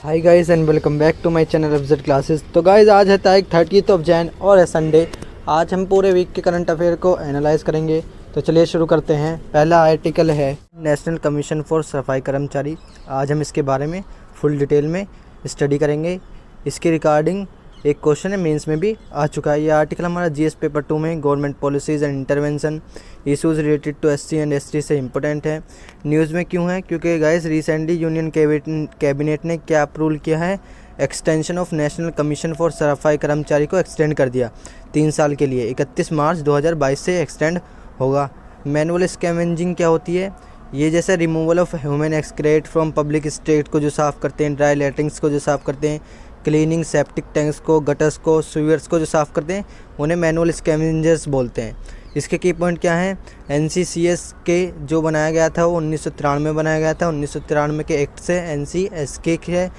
Hi guys and welcome back to my channel FZ classes. तो guys आज है तारीख 30 जैन और है संडे। आज हम पूरे वीक के करंट अफेयर को एनालाइज करेंगे। तो चलिए शुरू करते हैं। पहला आर्टिकल है नेशनल कमीशन फॉर सफाई कर्मचारी। आज हम इसके बारे में फुल डिटेल में स्टडी करेंगे। इसके रिगार्डिंग एक क्वेश्चन है मेंस में भी आ चुका है। ये आर्टिकल हमारा जीएस पेपर 2 में government policies and intervention issues related to SC and ST से इम्पोर्टेंट है। न्यूज़ में क्यों है? क्योंकि गाइस रिसेंटली यूनियन कैबिनेट ने क्या अप्रूवल किया है? Extension of national commission for सफाई कर्मचारी को एक्सटेंड कर दिया 3 साल के लिए। 31 मार्च 2022 से एक्सटेंड होगा। मैनुअल स्कैवेंजिंग क्या होती है? ये जैसे removal of human excrete from public state को जो साफ़ करते हैं, ड्राई लेटरिंग्स को जो साफ़ करते हैं, क्लीनिंग सेप्टिक टैंक्स को, गटर्स को, सीवर्स को जो साफ़ करते हैं, उन्हें मैनुअल स्कैवेंजर्स बोलते हैं। इसके की पॉइंट क्या हैं? एनसीसीएस के जो बनाया गया था वो 1993 में बनाया गया था। 1993 के एक्ट से एनसीएसके है,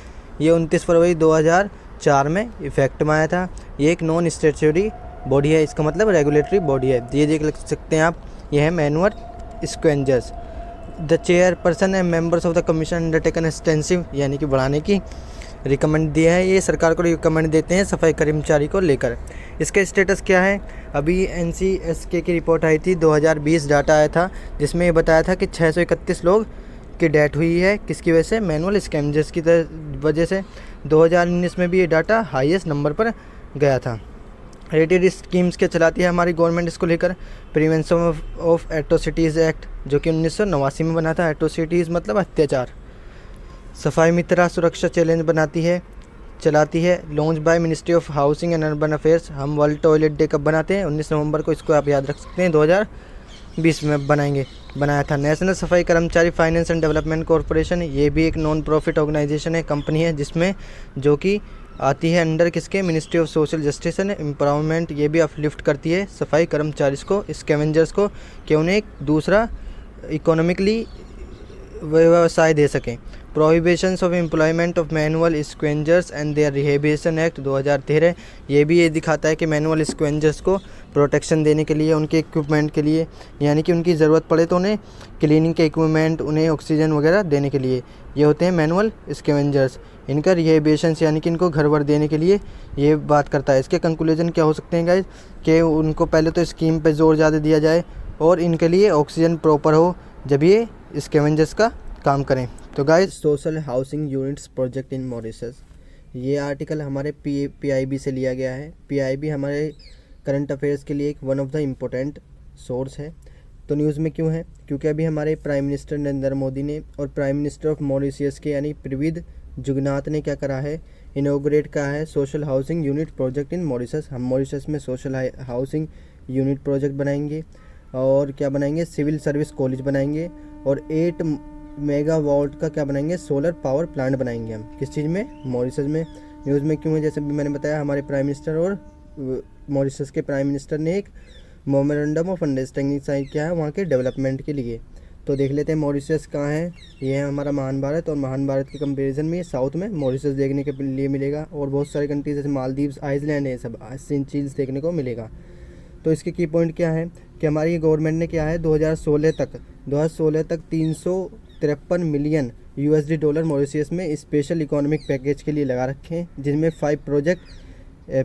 ये 29 फरवरी 2004 में इफेक्ट में आया था। ये एक नॉन स्टैट्यूटरी बॉडी है, इसका मतलब रेगुलेटरी बॉडी है। ये देख सकते हैं आप, ये है manual scavengers. The chairperson and members of the commission undertaken extensive, यानी कि बढ़ाने की रिकमेंड दिया है। ये सरकार को रिकमेंड देते हैं सफाई कर्मचारी को लेकर। इसका स्टेटस क्या है? अभी एनसीएसके की रिपोर्ट आई थी, 2020 डाटा आया था, जिसमें ये बताया था कि 631 लोग की डेथ हुई है। किसकी वजह से? मैनुअल स्कैवेंजर्स की वजह से। 2019 में भी ये डाटा हाईएस्ट नंबर पर गया था। रिलेटेड स्कीम्स क्या चलाती है हमारी गवर्नमेंट इसको लेकर? प्रिवेंशन ऑफ एट्रोसिटीज़ एक्ट, जो कि 1989 में बना था। एट्रोसिटीज़ मतलब अत्याचार। सफाई मित्रा सुरक्षा चैलेंज चलाती है। Launch by ministry of housing and urban affairs. हम वर्ल्ड टॉयलेट डे कब बनाते हैं? 19 नवंबर को। इसको आप याद रख सकते हैं, 2020 में बनाया था। नेशनल सफाई कर्मचारी फाइनेंस एंड डेवलपमेंट कॉरपोरेशन, ये भी एक नॉन प्रॉफिट ऑर्गेनाइजेशन है, कंपनी है, जिसमें जो कि आती है अंडर किसके? Ministry of social justice and empowerment. ये भी अपलिफ्ट करती है सफाई कर्मचारी को, स्कैवेंजर्स को, कि उन्हें एक दूसरा इकोनॉमिकली व्यवसाय दे सकें। Prohibitions of employment of manual scavengers and their rehabilitation act 2013, ये भी ये दिखाता है कि मैनुअल स्क्वेंजर्स को प्रोटेक्शन देने के लिए, उनके इक्विपमेंट के लिए, यानी कि उनकी ज़रूरत पड़े तो उन्हें क्लीनिंग के इक्विपमेंट, उन्हें ऑक्सीजन वगैरह देने के लिए, ये होते हैं मैनुअल स्क्वेंजर्स। इनका रिहेबिलिटेशन यानी कि इनको घर वर देने के लिए ये बात करता है। इसके कंक्लूजन क्या हो सकते हैं गाइज? कि उनको पहले तो स्कीम पर जोर ज़्यादा दिया जाए और इनके लिए ऑक्सीजन प्रॉपर हो, जब ये स्कैवेंजर्स का काम करें। तो guys, social housing units project in Mauritius, ये आर्टिकल हमारे पीआईबी से लिया गया है। पीआईबी हमारे करंट अफेयर्स के लिए एक one of the important source है। तो न्यूज़ में क्यों है? क्योंकि अभी हमारे प्राइम मिनिस्टर नरेंद्र मोदी ने और प्राइम मिनिस्टर ऑफ मॉरिशस के यानी प्रविद जुगनाथ ने क्या करा है? इनोग्रेट करा है social housing unit project in Mauritius. हम मॉरिशस में सोशल हाउसिंग यूनिट प्रोजेक्ट बनाएंगे और क्या बनाएंगे? सिविल सर्विस कॉलेज बनाएंगे और 8 मेगावाट का क्या बनाएंगे? सोलर पावर प्लांट बनाएंगे हम। किस चीज़ में? मॉरिशस में। न्यूज़ में क्यों है? जैसे भी मैंने बताया, हमारे प्राइम मिनिस्टर और मॉरिशस के प्राइम मिनिस्टर ने एक मेमोरेंडम ऑफ अंडरस्टैंडिंग साइन किया है वहाँ के डेवलपमेंट के लिए। तो देख लेते हैं मॉरिशस कहाँ है। ये है हमारा महान भारत, और महान भारत के कंपेरिजन में साउथ में मॉरिशस देखने के लिए मिलेगा, और बहुत सारे कंट्रीज जैसे मालदीव्स, आइसलैंड है, सब चीज़ देखने को मिलेगा। तो इसके की पॉइंट क्या है कि हमारी गवर्नमेंट ने क्या है, 2016 तक 353 मिलियन यूएसडी डॉलर मॉरिशस में स्पेशल इकोनॉमिक पैकेज के लिए लगा रखे हैं, जिनमें 5 प्रोजेक्ट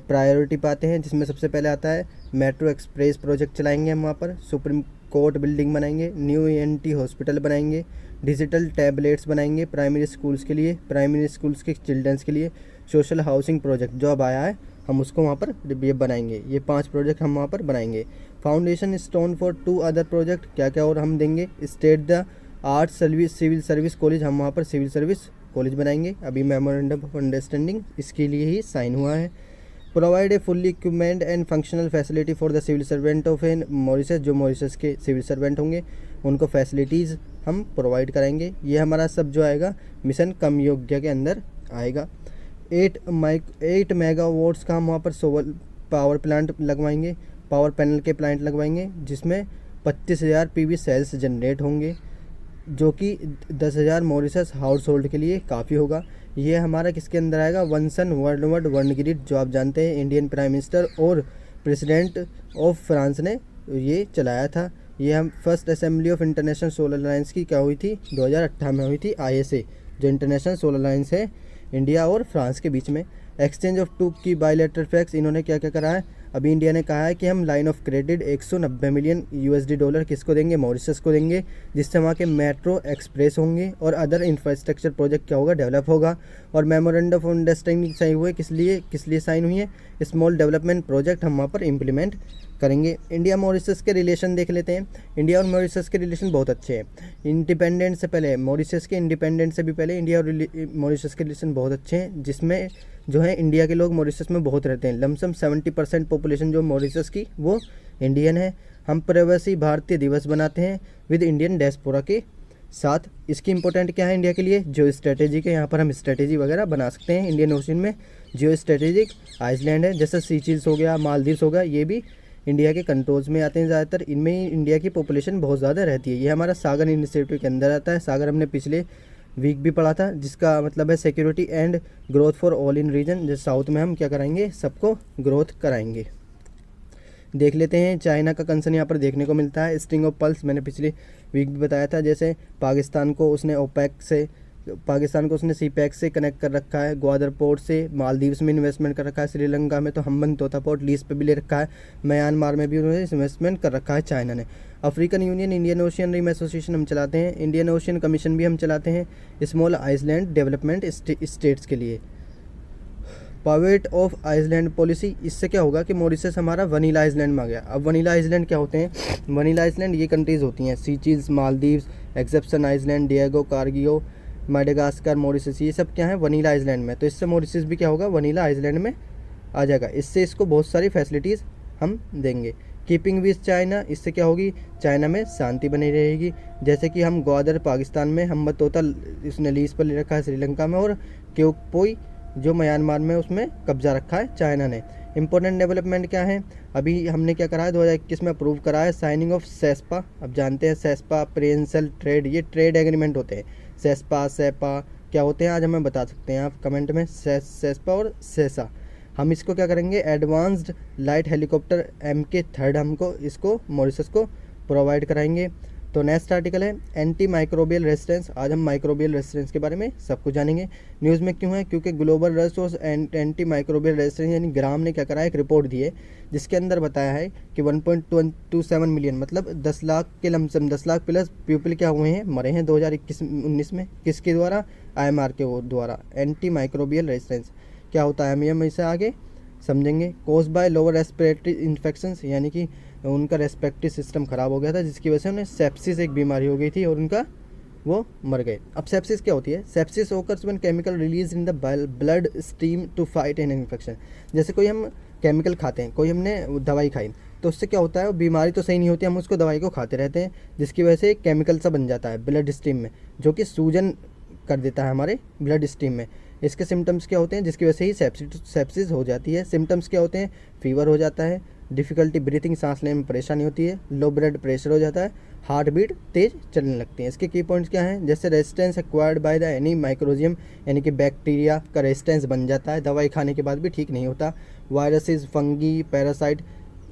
प्रायोरिटी पाते हैं। जिसमें सबसे पहले आता है मेट्रो एक्सप्रेस प्रोजेक्ट चलाएंगे हम वहाँ पर, सुप्रीम कोर्ट बिल्डिंग बनाएंगे, न्यू ENT हॉस्पिटल बनाएंगे, डिजिटल टैबलेट्स बनाएंगे प्राइमरी स्कूल्स के लिए, प्राइमरी स्कूल्स के चिल्ड्रंस के लिए, सोशल हाउसिंग प्रोजेक्ट जो अब आया है हम उसको वहाँ पर ये बनाएंगे। ये 5 प्रोजेक्ट हम वहाँ पर बनाएंगे। Foundation stone for 2 other project, क्या क्या और हम देंगे? State the art civil service college, हम वहाँ पर सिविल सर्विस कॉलेज बनाएंगे। अभी मेमोरेंडम ऑफ अंडरस्टैंडिंग इसके लिए ही साइन हुआ है। Provide a fully equipment and functional facility for the civil servant of an Mauritius, जो मॉरिशस के सिविल सर्वेंट होंगे उनको फैसिलिटीज़ हम प्रोवाइड कराएंगे। ये हमारा सब जो आएगा मिशन कम योग्य के अंदर आएगा। 8 मेगावाट्स का हम वहाँ पर सोलर पावर प्लांट लगवाएंगे, पावर पैनल के प्लांट लगवाएंगे, जिसमें 25,000 PV सेल्स जनरेट होंगे, जो कि 10,000 मॉरिशस हाउस होल्ड के लिए काफ़ी होगा। ये हमारा किसके अंदर आएगा? वन सन वर्ल्ड ग्रिड, जो आप जानते हैं इंडियन प्राइम मिनिस्टर और प्रेसिडेंट ऑफ फ्रांस ने ये चलाया था। ये हम first assembly of international solar alliance की क्या हुई थी? 2018 में हुई थी। ISA जो इंटरनेशनल सोलर अलायंस है इंडिया और फ्रांस के बीच में। एक्सचेंज ऑफ टू की बायलैटरल फैक्ट्स, इन्होंने क्या क्या करा है, अभी इंडिया ने कहा है कि हम line of credit 190 million USD किसको देंगे, मॉरिशस को देंगे, जिससे वहाँ के मेट्रो एक्सप्रेस होंगे और अदर इंफ्रास्ट्रक्चर प्रोजेक्ट क्या होगा, डेवलप होगा। और मेमोरेंडम ऑफ अंडरस्टैंडिंग साइन हुए, किस लिए साइन हुई है, स्मॉल डेवलपमेंट प्रोजेक्ट हम वहाँ पर इम्प्लीमेंट करेंगे। इंडिया मॉरिशस के रिलेशन देख लेते हैं। इंडिया और मॉरिशस के रिलेशन बहुत अच्छे हैं। इंडिपेंडेंस से पहले, मॉरिशस के इंडिपेंडेंस से भी पहले इंडिया और मॉरिशस के रिलेशन बहुत अच्छे हैं, जिसमें जो है इंडिया के लोग मॉरिशस में बहुत रहते हैं। लमसम 70% पॉपुलेशन जो मॉरिशस की वो इंडियन है। हम प्रवासी भारतीय दिवस बनाते हैं विद इंडियन डायस्पोरा के साथ। इसकी इंपॉर्टेंट क्या है इंडिया के लिए, जियो स्ट्रेटेजी के, यहाँ पर हम स्ट्रेटेजी वगैरह बना सकते हैं। इंडियन ओशन में जियो स्ट्रेटेजिक आइसलैंड है, जैसे सीचील्स हो गया, मालदीव्स हो गया, ये भी इंडिया के कंट्रोल्स में आते हैं ज़्यादातर। इनमें ही इंडिया की पॉपुलेशन बहुत ज़्यादा रहती है। ये हमारा सागर इनिशिएटिव के अंदर आता है। सागर हमने पिछले वीक भी पढ़ा था, जिसका मतलब है security and growth for all in region. जैसे साउथ में हम क्या कराएंगे, सबको ग्रोथ कराएंगे। देख लेते हैं चाइना का कंसर्न यहाँ पर देखने को मिलता है। स्ट्रिंग ऑफ पल्स मैंने पिछले वीक भी बताया था, जैसे पाकिस्तान को उसने सीपैक से कनेक्ट कर रखा है, ग्वादर पोर्ट से, मालदीव्स में इन्वेस्टमेंट कर रखा है, श्रीलंका में तो हम्बन तोता पोर्ट लीज पे भी ले रखा है, म्यांमार में भी उन्होंने इन्वेस्टमेंट कर रखा है चाइना ने। African Union, Indian Ocean Rim Association हम चलाते हैं, इंडियन ओशियन कमीशन भी हम चलाते हैं, स्मॉल आइसलैंड डेवलपमेंट स्टेट्स के लिए। पावेट ऑफ आइसलैंड पॉलिसी, इससे क्या होगा कि मॉरिशस हमारा वनीला आइसलैंड में आ गया। अब वनीला आइसलैंड क्या होते हैं, वनीला आइसलैंड ये कंट्रीज़ होती हैं, Seychelles, Maldives, exception Iceland, Diego, Garcia, Madagascar, Mauritius, ये सब क्या है वनीला आइसलैंड में। तो इससे मॉरिशस भी क्या होगा, वनीला आइसलैंड में आ जाएगा। इससे इसको बहुत सारी फैसिलिटीज़ हम देंगे। कीपिंग विथ चाइना, इससे क्या होगी, चाइना में शांति बनी रहेगी। जैसे कि हम ग्वादर पाकिस्तान में, हम तोता इसने लीज पर ले रखा है श्रीलंका में, और क्योपोई जो म्यांमार में उसमें कब्जा रखा है चाइना ने। इंपॉर्टेंट डेवलपमेंट क्या है, अभी हमने क्या करा है 2021 में अप्रूव करा है साइनिंग ऑफ सेस्पा। अब जानते हैं सेस्पा, प्रेंसल ट्रेड, ये ट्रेड एग्रीमेंट होते हैं। सेस्पा, सेपा क्या होते हैं आज हमें बता सकते हैं आप कमेंट में, सेस्पा और सेसा। हम इसको क्या करेंगे, एडवांस्ड लाइट हेलीकॉप्टर MK3 हमको इसको मॉरिशस को प्रोवाइड कराएंगे। तो नेक्स्ट आर्टिकल है एंटी माइक्रोबियल रेजिस्टेंस। आज हम माइक्रोबियल रेजिस्टेंस के बारे में सब कुछ जानेंगे। न्यूज़ में क्यों है, क्योंकि global resource anti microbial resistance यानी ग्राम ने क्या करा है, एक रिपोर्ट दी है, जिसके अंदर बताया है कि 1.27 मिलियन मतलब 10 लाख के लमसम 10 लाख प्लस पीपल क्या हुए हैं, मरे हैं 2021-19 में। किसके द्वारा, IMR के द्वारा। एंटी माइक्रोबियल रेजिस्टेंस क्या होता है हम इसे आगे समझेंगे। Cause by lower respiratory infections, यानी कि उनका रेस्पिरेटरी सिस्टम ख़राब हो गया था, जिसकी वजह से उन्हें सेप्सिस एक बीमारी हो गई थी और उनका वो मर गए। अब सेप्सिस क्या होती है, sepsis occurs when chemical release in the blood stream to fight an infection. जैसे कोई हम केमिकल खाते हैं, कोई हमने दवाई खाई, तो उससे क्या होता है, वो बीमारी तो सही नहीं होती, हम उसको दवाई को खाते रहते हैं, जिसकी वजह से एक केमिकल सा बन जाता है ब्लड स्ट्रीम में, जो कि सूजन कर देता है हमारे ब्लड स्ट्रीम में। इसके सिम्टम्स क्या होते हैं, जिसकी वजह से ही सेप्सिस हो जाती है। सिम्टम्स क्या होते हैं, फीवर हो जाता है, डिफ़िकल्टी ब्रीथिंग, सांस लेने में परेशानी होती है, लो ब्लड प्रेशर हो जाता है, हार्ट बीट तेज चलने लगती है। इसके की पॉइंट्स क्या हैं, जैसे resistance acquired by the any microorganism, यानी कि बैक्टीरिया का रेजिस्टेंस बन जाता है, दवाई खाने के बाद भी ठीक नहीं होता। वायरसेस, फंगी, पैरासाइट,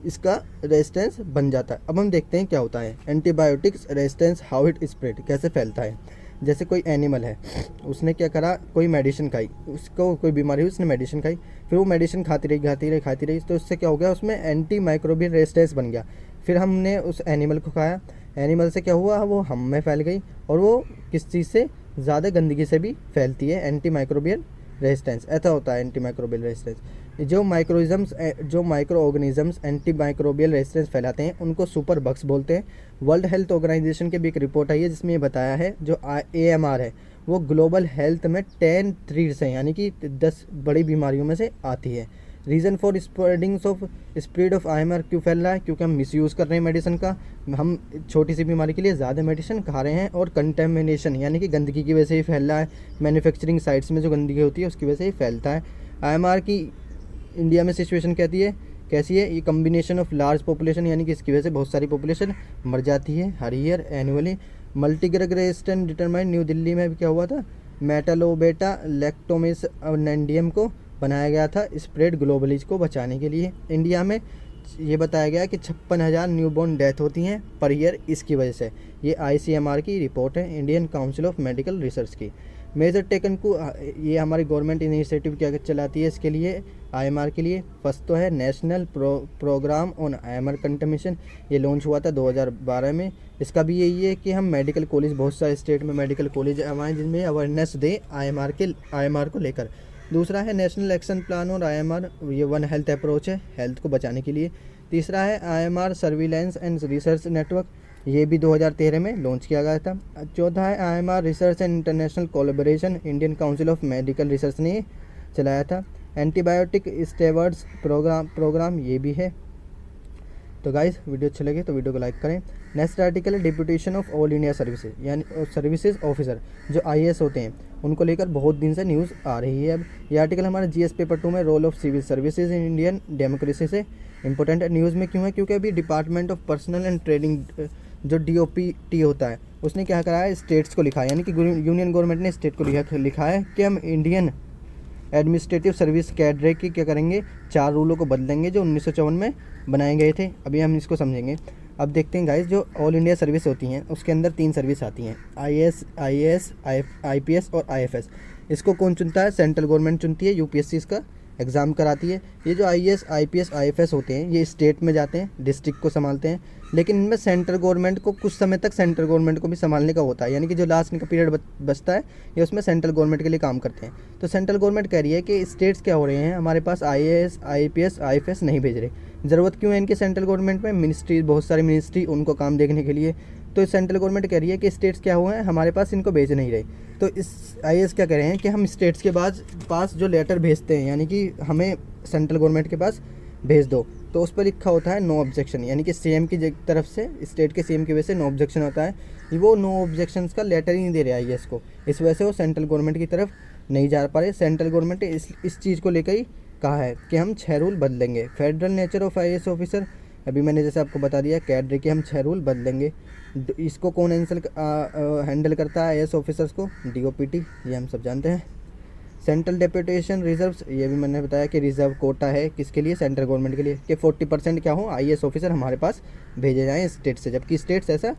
इसका रेजिस्टेंस बन जाता है। अब हम देखते हैं क्या होता है antibiotics resistance, how it spread, कैसे फैलता है। जैसे कोई एनिमल है, उसने क्या करा, कोई मेडिसिन खाई, उसको कोई बीमारी हुई, उसने मेडिसिन खाई, फिर वो मेडिसिन खाती रही, तो उससे क्या हो गया, उसमें एंटी माइक्रोबियल रेजिस्टेंस बन गया। फिर हमने उस एनिमल को खाया, एनिमल से क्या हुआ, वो हम में फैल गई, और वो किस चीज़ से, ज़्यादा गंदगी से भी फैलती है। एंटी माइक्रोबियल रेजिस्टेंस ऐसा होता है एंटी माइक्रोबियल रेजिस्टेंस। जो micro organisms anti microbial resistance फैलाते हैं उनको सुपर बग्स बोलते हैं। वर्ल्ड हेल्थ ऑर्गेनाइजेशन की भी एक रिपोर्ट आई है, जिसमें ये बताया है जो AMR है वो ग्लोबल हेल्थ में 10 थ्रीड्स हैं, यानी कि 10 बड़ी बीमारियों में से आती है। Reason for spread of IMR क्यों फैल रहा है, क्योंकि हम मिसयूज़ कर रहे हैं मेडिसिन का, हम छोटी सी बीमारी के लिए ज़्यादा मेडिसिन खा रहे हैं, और कंटेमिनेशन यानी कि गंदगी की वजह से ही फैल रहा है। मैन्युफैक्चरिंग साइट्स में जो गंदगी होती है उसकी वजह से ही फैलता है। IMR की इंडिया में सिचुएशन कैसी है, ये कम्बिनेशन ऑफ लार्ज पॉपुलेशन, यानी कि इसकी वजह से बहुत सारी पॉपुलेशन मर जाती है हर year annually. Multidrug resistant determine, New Delhi में भी क्या हुआ था, मेटालोबेटा लैक्टोमेसनेंडियम को बनाया गया था स्प्रेड ग्लोबली को बचाने के लिए। इंडिया में ये बताया गया कि 56,000 न्यूबॉर्न डेथ होती हैं पर ईयर इसकी वजह से। ये ICMR की रिपोर्ट है, Indian council of medical research की। मेजर टेकन को ये हमारी गवर्नमेंट इनिशिएटिव क्या चलाती है इसके लिए, आईएमआर के लिए। फर्स्ट तो है नेशनल प्रोग्राम ऑन आईएमआर कंटमिनेशन, ये लॉन्च हुआ था 2012 में। इसका भी यही है कि हम मेडिकल कॉलेज, बहुत सारे स्टेट में मेडिकल कॉलेज हमारे जिनमें अवेयरनेस दें आईएमआर को लेकर। दूसरा है नेशनल एक्शन प्लान और आईएमआर, ये वन हेल्थ अप्रोच है हेल्थ को बचाने के लिए। तीसरा है IMR surveillance and research network, ये भी 2013 में लॉन्च किया गया था। चौथा है IMR research and international collaboration, Indian council of medical research ने चलाया था। एंटीबायोटिक स्टेवर्ड्स प्रोग्राम ये भी है। तो गाइस वीडियो अच्छे लगे तो वीडियो को लाइक करें। नेक्स्ट आर्टिकल है deputation of all India services, यानी सर्विसेज ऑफिसर जो आईएएस होते हैं उनको लेकर बहुत दिन से न्यूज़ आ रही है। अब ये आर्टिकल हमारे जीएस पेपर 2 में role of civil services in Indian democracy से इंपॉर्टेंट है। न्यूज़ में क्यों है, क्योंकि अभी department of personnel and training जो DOPT होता है उसने क्या करा है, स्टेट्स को लिखा है, यानी कि यूनियन गवर्नमेंट ने स्टेट को लिखा है कि हम इंडियन एडमिनिस्ट्रेटिव सर्विस कैडरे की क्या करेंगे, 4 रूलों को बदलेंगे जो 1954 में बनाए गए थे। अभी हम इसको समझेंगे। अब देखते हैं गाइस, जो ऑल इंडिया सर्विस होती हैं उसके अंदर 3 सर्विस आती हैं, IAS, IPS और IFS। इसको कौन चुनता है, सेंट्रल गवर्नमेंट चुनती है, UPSC इसका एग्ज़ाम कराती है। ये जो IAS, IPS, IFS होते हैं ये स्टेट में जाते हैं, डिस्ट्रिक्ट को संभालते हैं, लेकिन इनमें सेंट्रल गवर्नमेंट को कुछ समय तक सेंट्रल गवर्नमेंट को भी संभालने का होता है, यानी कि जो लास्ट का पीरियड बचता है ये उसमें सेंट्रल गवर्नमेंट के लिए काम करते हैं। तो सेंट्रल गवर्नमेंट कह रही है कि स्टेट्स क्या हो रहे हैं, हमारे पास IAS, IPS, IFS नहीं भेज रहे। ज़रूरत क्यों है इनके सेंट्रल गवर्नमेंट में, मिनिस्ट्री, बहुत सारी मिनिस्ट्री उनको काम देखने के लिए। तो सेंट्रल गवर्नमेंट कह रही है कि स्टेट्स क्या हुए हैं, हमारे पास इनको भेज नहीं रहे। तो इस IAS क्या कह रहे हैं कि हम स्टेट्स के पास जो लेटर भेजते हैं, यानी कि हमें सेंट्रल गवर्नमेंट के पास भेज दो, तो उस पर लिखा होता है नो ऑब्जेक्शन, यानी कि CM की तरफ से, स्टेट के CM की वजह से नो ऑब्जेक्शन होता है। वो नो ऑब्जेक्शन का लेटर ही नहीं दे रहे IAS को, इस वजह से वो सेंट्रल गवर्नमेंट की तरफ नहीं जा पा रहे। सेंट्रल गवर्नमेंट ने इस चीज़ को लेकर ही कहा है कि हम 6 रूल बदलेंगे। Federal nature of IAS officer, अभी मैंने जैसे आपको बता दिया कैडरे के हम 6 रूल बदलेंगे। इसको कौन हैंडल करता है IAS ऑफिसर्स को, DOPT, ये हम सब जानते हैं। सेंट्रल डेपुटेशन रिजर्व्स, ये भी मैंने बताया कि रिजर्व कोटा है किसके लिए, सेंट्रल गवर्नमेंट के लिए, कि 40% क्या हो IAS ऑफिसर हमारे पास भेजे जाएँ स्टेट से, जबकि स्टेट्स ऐसा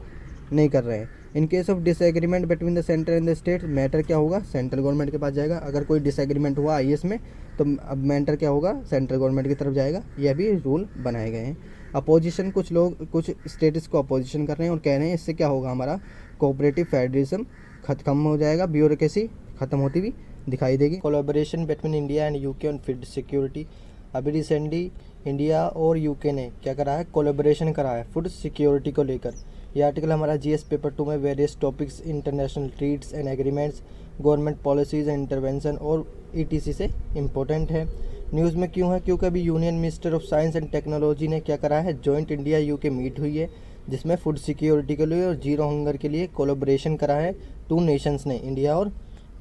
नहीं कर रहे हैं। In case of disagreement between the centre and the state, matter क्या होगा, सेंट्रल गवर्नमेंट के पास जाएगा। अगर कोई डिसएग्रीमेंट हुआ IAS में तो अब मैटर क्या होगा, सेंट्रल गवर्नमेंट की तरफ जाएगा। यह भी रूल बनाए गए हैं। अपोजिशन, कुछ स्टेट्स को अपोजिशन कर रहे हैं और कह रहे हैं इससे क्या होगा, हमारा कोऑपरेटिव फेडरलिज्म खत्म हो जाएगा, ब्यूरोक्रेसी खत्म होती हुई दिखाई देगी। Collaboration between India and UK on food security, अभी रिसेंटली इंडिया और UK ने क्या करा है, कोलैबोरेशन करा है फूड सिक्योरिटी को लेकर। ये आर्टिकल हमारा GS पेपर 2 में various topics, international treats and agreements, government policies and intervention और ETC से इम्पोर्टेंट है। न्यूज़ में क्यों है, क्योंकि अभी union minister of science and technology ने क्या करा है, जॉइंट इंडिया UK मीट हुई है, जिसमें फूड सिक्योरिटी के लिए और जीरो हंगर के लिए कोलैबोरेशन करा है 2 नेशंस ने, इंडिया और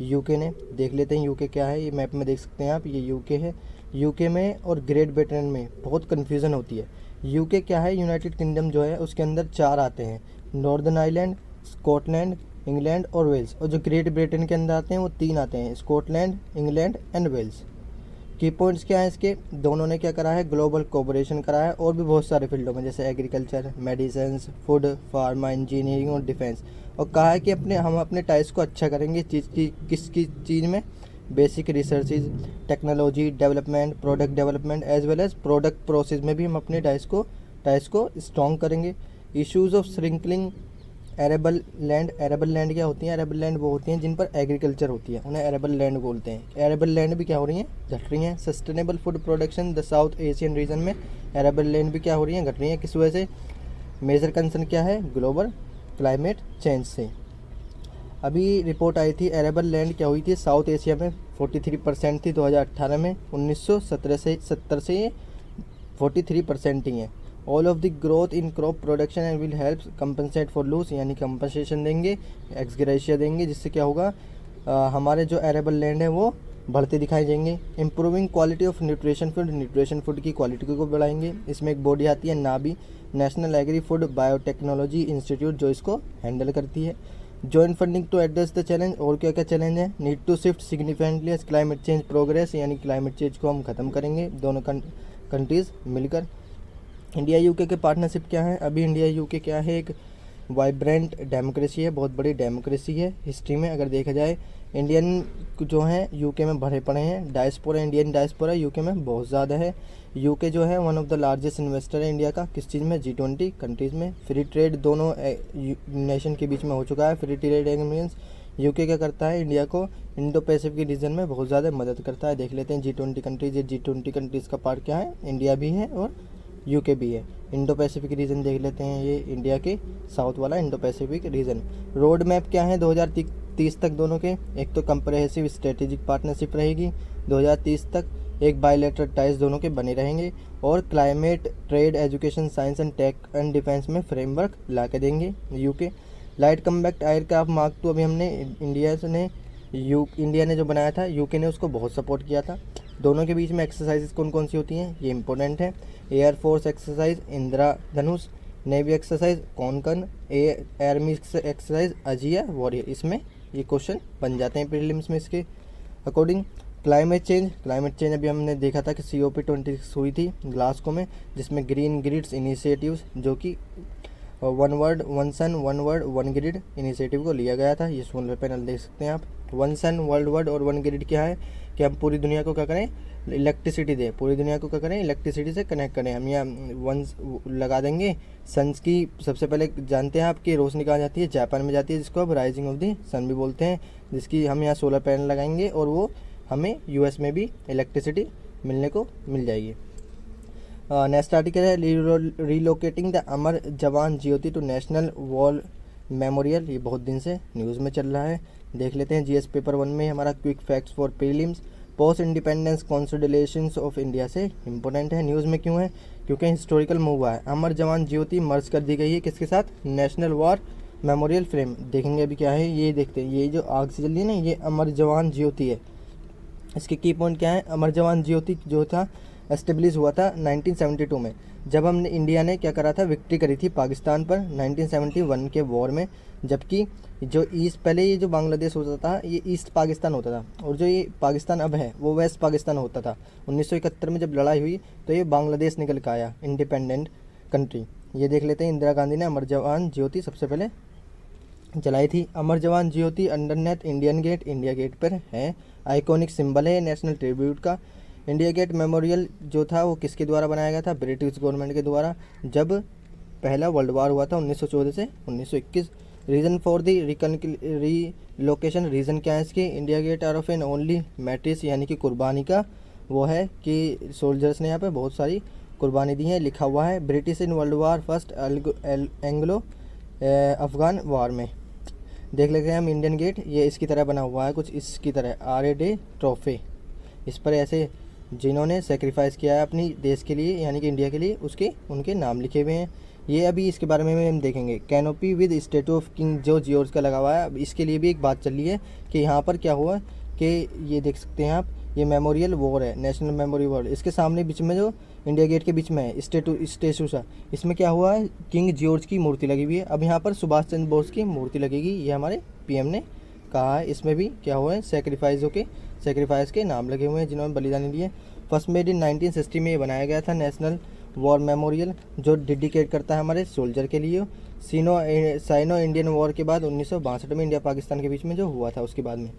UK ने। देख लेते हैं UK क्या है, ये मैप में देख सकते हैं आप, ये UK है। UK में और ग्रेट ब्रिटेन में बहुत कन्फ्यूज़न होती है। UK क्या है, यूनाइटेड किंगडम जो है उसके अंदर 4 आते हैं, नॉर्दर्न आयरलैंड, स्कॉटलैंड, इंग्लैंड और वेल्स। और जो ग्रेट ब्रिटेन के अंदर आते हैं वो 3 आते हैं, स्कॉटलैंड, इंग्लैंड एंड वेल्स। की पॉइंट्स क्या है इसके, दोनों ने क्या करा है, ग्लोबल कोऑपरेशन करा है, और भी बहुत सारे फील्डों में जैसे agriculture, medicine, food, pharma, engineering और डिफेंस। और कहा है कि हम अपने टाइज को अच्छा करेंगे किसकी चीज़ में, basic researches, technology development, product development as well as product process में भी हम अपने टाइज को स्ट्रॉन्ग करेंगे। Issues of shrinking arable land क्या होती हैं, एरेबल लैंड वो होती हैं जिन पर एग्रीकल्चर होती है, उन्हें एरेबल लैंड बोलते हैं। एरेबल लैंड भी क्या हो रही हैं, घट रही हैं। Sustainable food production the south Asian region में एरेबल लैंड भी क्या हो रही हैं, घट रही हैं। किस वजह से, मेजर कंसर्न क्या है, ग्लोबल क्लाइमेट चेंज से। अभी रिपोर्ट आई थी, एरेबल लैंड क्या हुई थी साउथ एशिया में 43% थी 2018 में, 1970 से ये 43% ही है। All of the growth in crop production and will help compensate for loss, यानी कंपनसेशन देंगे, एक्सग्रेशिया देंगे, जिससे क्या होगा, हमारे जो एरेबल लैंड है वो बढ़ते दिखाई देंगे। Improving quality of nutrition food की क्वालिटी को बढ़ाएंगे। इसमें एक बॉडी आती है NABI, national agri food biotechnology institute, जो इसको हैंडल करती है। Joint funding to address the challenge, और क्या क्या चैलेंज है, need to shift significantly as climate change progress, यानी क्लाइमेट चेंज को हम ख़त्म करेंगे दोनों कंट्रीज़ मिलकर। इंडिया UK के पार्टनरशिप क्या है, अभी इंडिया UK क्या है, एक वाइब्रेंट डेमोक्रेसी है, बहुत बड़ी डेमोक्रेसी है हिस्ट्री में अगर देखा जाए। इंडियन जो हैं यूके में भरे पड़े हैं। डायस्पोरा, इंडियन डायस्पोरा यूके में बहुत ज़्यादा है। यूके जो है one of the largest investor है इंडिया का, किस चीज़ में, G20 कंट्रीज़ में। फ्री ट्रेड दोनों नेशन के बीच में हो चुका है। फ्री ट्रेड एग्रीमेंट्स यूके क्या करता है, इंडिया को इंडो पैसिफिक रीजन में बहुत ज़्यादा मदद करता है। देख लेते हैं G20 कंट्रीज। ये G20 कंट्रीज़ का पार्ट क्या है, इंडिया भी है और यूके भी है। इंडो पैसिफिक रीजन देख लेते हैं, ये इंडिया के साउथ वाला Indo Pacific region. Road map क्या है 2030 तक दोनों के, एक तो कंप्रहेंसिव स्ट्रेटेजिक पार्टनरशिप रहेगी 2030 तक, एक बायलैटरल टाइज दोनों के बने रहेंगे, और climate, trade, education, science and tech and defence में फ्रेमवर्क ला के देंगे UK. Light combat aircraft mark 2 अभी हमने इंडिया ने जो बनाया था, यूके ने उसको बहुत सपोर्ट किया था। दोनों के बीच में एक्सरसाइजेस कौन कौन सी होती हैं, ये इंपॉर्टेंट है। Air force exercise Indra Dhanush, navy exercise Konkan, army exercise Ajeya warrior. इसमें ये क्वेश्चन बन जाते हैं प्रीलिम्स में इसके अकॉर्डिंग। क्लाइमेट चेंज अभी हमने देखा था कि COP26 हुई थी ग्लासगो में, जिसमें ग्रीन ग्रिड्स इनिशिएटिव्स, जो कि one world one sun one world one grid initiative को लिया गया था। ये सोलर पैनल देख सकते हैं आप। वन सन वर्ल्ड वर्ड और वन ग्रिड क्या है कि हम पूरी दुनिया को क्या करें, इलेक्ट्रिसिटी दें, पूरी दुनिया को क्या करें, इलेक्ट्रिसिटी से कनेक्ट करें। हम यहाँ वन लगा देंगे। सन्स की सबसे पहले जानते हैं आपकी रोशनी कहाँ जाती है, जापान में जाती है, जिसको अब राइजिंग ऑफ द सन भी बोलते हैं, जिसकी हम यहाँ सोलर पैनल लगाएंगे और वो हमें US में भी इलेक्ट्रिसिटी मिलने को मिल जाएगी। नेक्स्ट आर्टिकल है relocating the Amar Jawan Jyoti to national war memorial. ये बहुत दिन से न्यूज़ में चल रहा है, देख लेते हैं। GS पेपर 1 में हमारा quick facts for prelims. Post independence consolidations of India से इंपॉर्टेंट है, न्यूज़ में क्यों है, क्योंकि हिस्टोरिकल मूव हुआ है। अमर जवान ज्योति मर्ज कर दी गई है किसके साथ, नेशनल वॉर मेमोरियल फ्रेम। देखेंगे अभी क्या है, ये देखते हैं। ये जो आग से जल रही है ना, ये अमर जवान ज्योति है। इसके की पॉइंट क्या है, अमर जवान ज्योति जो था एस्टेब्लिश हुआ था 1972 में, जब हमने इंडिया ने क्या करा था, विक्ट्री करी थी पाकिस्तान पर 1971 के वॉर में। जबकि जो ईस्ट, पहले ये जो बांग्लादेश होता था ये ईस्ट पाकिस्तान होता था, और जो ये पाकिस्तान अब है वो वेस्ट पाकिस्तान होता था। 1971 में जब लड़ाई हुई तो ये बांग्लादेश निकल के आया इंडिपेंडेंट कंट्री। ये देख लेते हैं, इंदिरा गांधी ने अमर जवान ज्योति सबसे पहले जलाई थी। Amar Jawan Jyoti underneath Indian Gate, India Gate पर है, आइकॉनिक सिंबल है नेशनल ट्रिब्यूट का। इंडिया गेट मेमोरियल जो था वो किसके द्वारा बनाया गया था, ब्रिटिश गवर्नमेंट के द्वारा, जब पहला वर्ल्ड वार हुआ था 1914 से 1921। Reason for the relocation, reason क्या है इसके, India Gate are of an only martyrs, यानी कि कुर्बानी का वो है कि सोल्जर्स ने यहाँ पे बहुत सारी कुर्बानी दी है, लिखा हुआ है। British in world war first Anglo Afghan war में। देख लेते हैं हम इंडियन गेट, ये इसकी तरह बना हुआ है, कुछ इसकी तरह, RA ट्रॉफी। इस पर ऐसे जिन्होंने सेक्रीफाइस किया है अपनी देश के लिए, यानी कि इंडिया के लिए, उसके उनके नाम लिखे हुए हैं। ये अभी इसके बारे में हम देखेंगे। Canopy with statue of king George का लगा हुआ है। अब इसके लिए भी एक बात चल रही है कि यहाँ पर क्या हुआ कि ये देख सकते हैं आप, ये मेमोरियल वॉर है, नेशनल मेमोरी वॉर। इसके सामने बीच में जो इंडिया गेट के बीच में है स्टेचू सा, इसमें क्या हुआ है, किंग जॉर्ज की मूर्ति लगी हुई है। अब यहाँ पर सुभाष चंद्र बोस की मूर्ति लगेगी, ये हमारे PM ने कहा है। इसमें भी क्या हुआ है, सेक्रीफाइस के नाम लगे हुए हैं जिन्होंने बलिदान दिए। फर्स्ट मेड इन 1960 में ये बनाया गया था नेशनल वॉर मेमोरियल, जो डेडिकेट करता है हमारे सोल्जर के लिए। साइनो इंडियन वॉर के बाद 1962 में इंडिया पाकिस्तान के बीच में जो हुआ था उसके बाद में।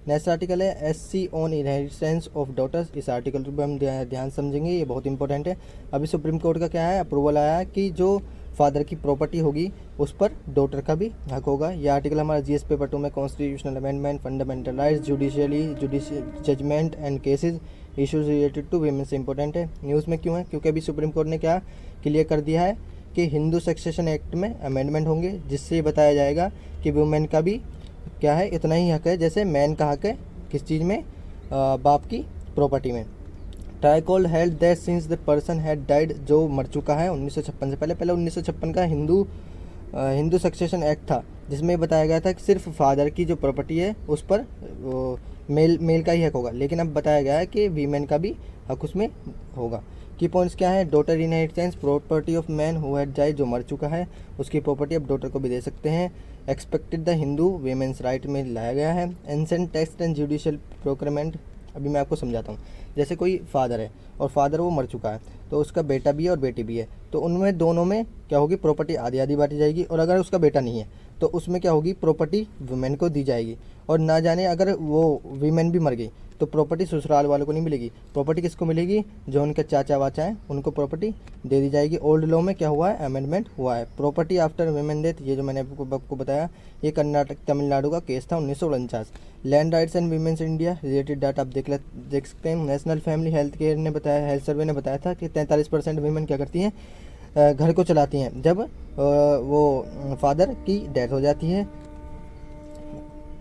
नेक्स्ट आर्टिकल है SC on inheritance of daughters. इस आर्टिकल पर हम ध्यान समझेंगे, ये बहुत इंपॉर्टेंट है। अभी सुप्रीम कोर्ट का क्या है, अप्रूवल आया है कि जो फादर की प्रॉपर्टी होगी उस पर डॉटर का भी हक होगा। यह आर्टिकल हमारा GS पेपर 2 में constitutional amendment, fundamental rights, judicial judgement and cases issues related to women से इंपॉर्टेंट है। न्यूज़ में क्यों है, क्योंकि अभी सुप्रीम कोर्ट ने क्या क्लियर कर दिया है कि हिंदू सक्सेशन एक्ट में अमेंडमेंट होंगे, जिससे बताया जाएगा कि वुमेन का भी क्या है, इतना ही हक है जैसे मैन का हक है किस चीज़ में, बाप की प्रॉपर्टी में। Trial court held that since the person had died, जो मर चुका है 1956 से पहले 1956 का हिंदू सक्सेशन एक्ट था, जिसमें बताया गया था कि सिर्फ फादर की जो प्रॉपर्टी है उस पर मेल का ही हक होगा, लेकिन अब बताया गया है कि वीमेन का भी हक उसमें होगा। की पॉइंट्स क्या है, daughter inheritance property of man who had died, जो मर चुका है उसकी प्रॉपर्टी अब डॉटर को भी दे सकते हैं। Expected the Hindu women's right में लाया गया है। Ancient text and judicial procurement, अभी मैं आपको समझाता हूँ। जैसे कोई फादर है और फादर वो मर चुका है, तो उसका बेटा भी है और बेटी भी है, तो उनमें दोनों में क्या होगी, प्रॉपर्टी आधी आधी बांटी जाएगी। और अगर उसका बेटा नहीं है तो उसमें क्या होगी, प्रॉपर्टी वुमेन को दी जाएगी। और ना जाने अगर वो वीमेन भी मर गई तो प्रॉपर्टी ससुराल वालों को नहीं मिलेगी, प्रॉपर्टी किसको मिलेगी, जो उनके चाचा वाचा हैं उनको प्रॉपर्टी दे दी जाएगी। ओल्ड लॉ में क्या हुआ है, अमेंडमेंट हुआ है। प्रॉपर्टी आफ्टर वुमेन डेथ, ये जो मैंने आपको बताया, ये कर्नाटक तमिलनाडु का केस था 1949। Land rights and women's India related data आप देख सकते हैं। नेशनल फैमिली हेल्थ केयर ने बताया, हेल्थ सर्वे ने बताया था कि 43% वीमेन क्या करती हैं, घर को चलाती हैं जब वो फादर की डेथ हो जाती है।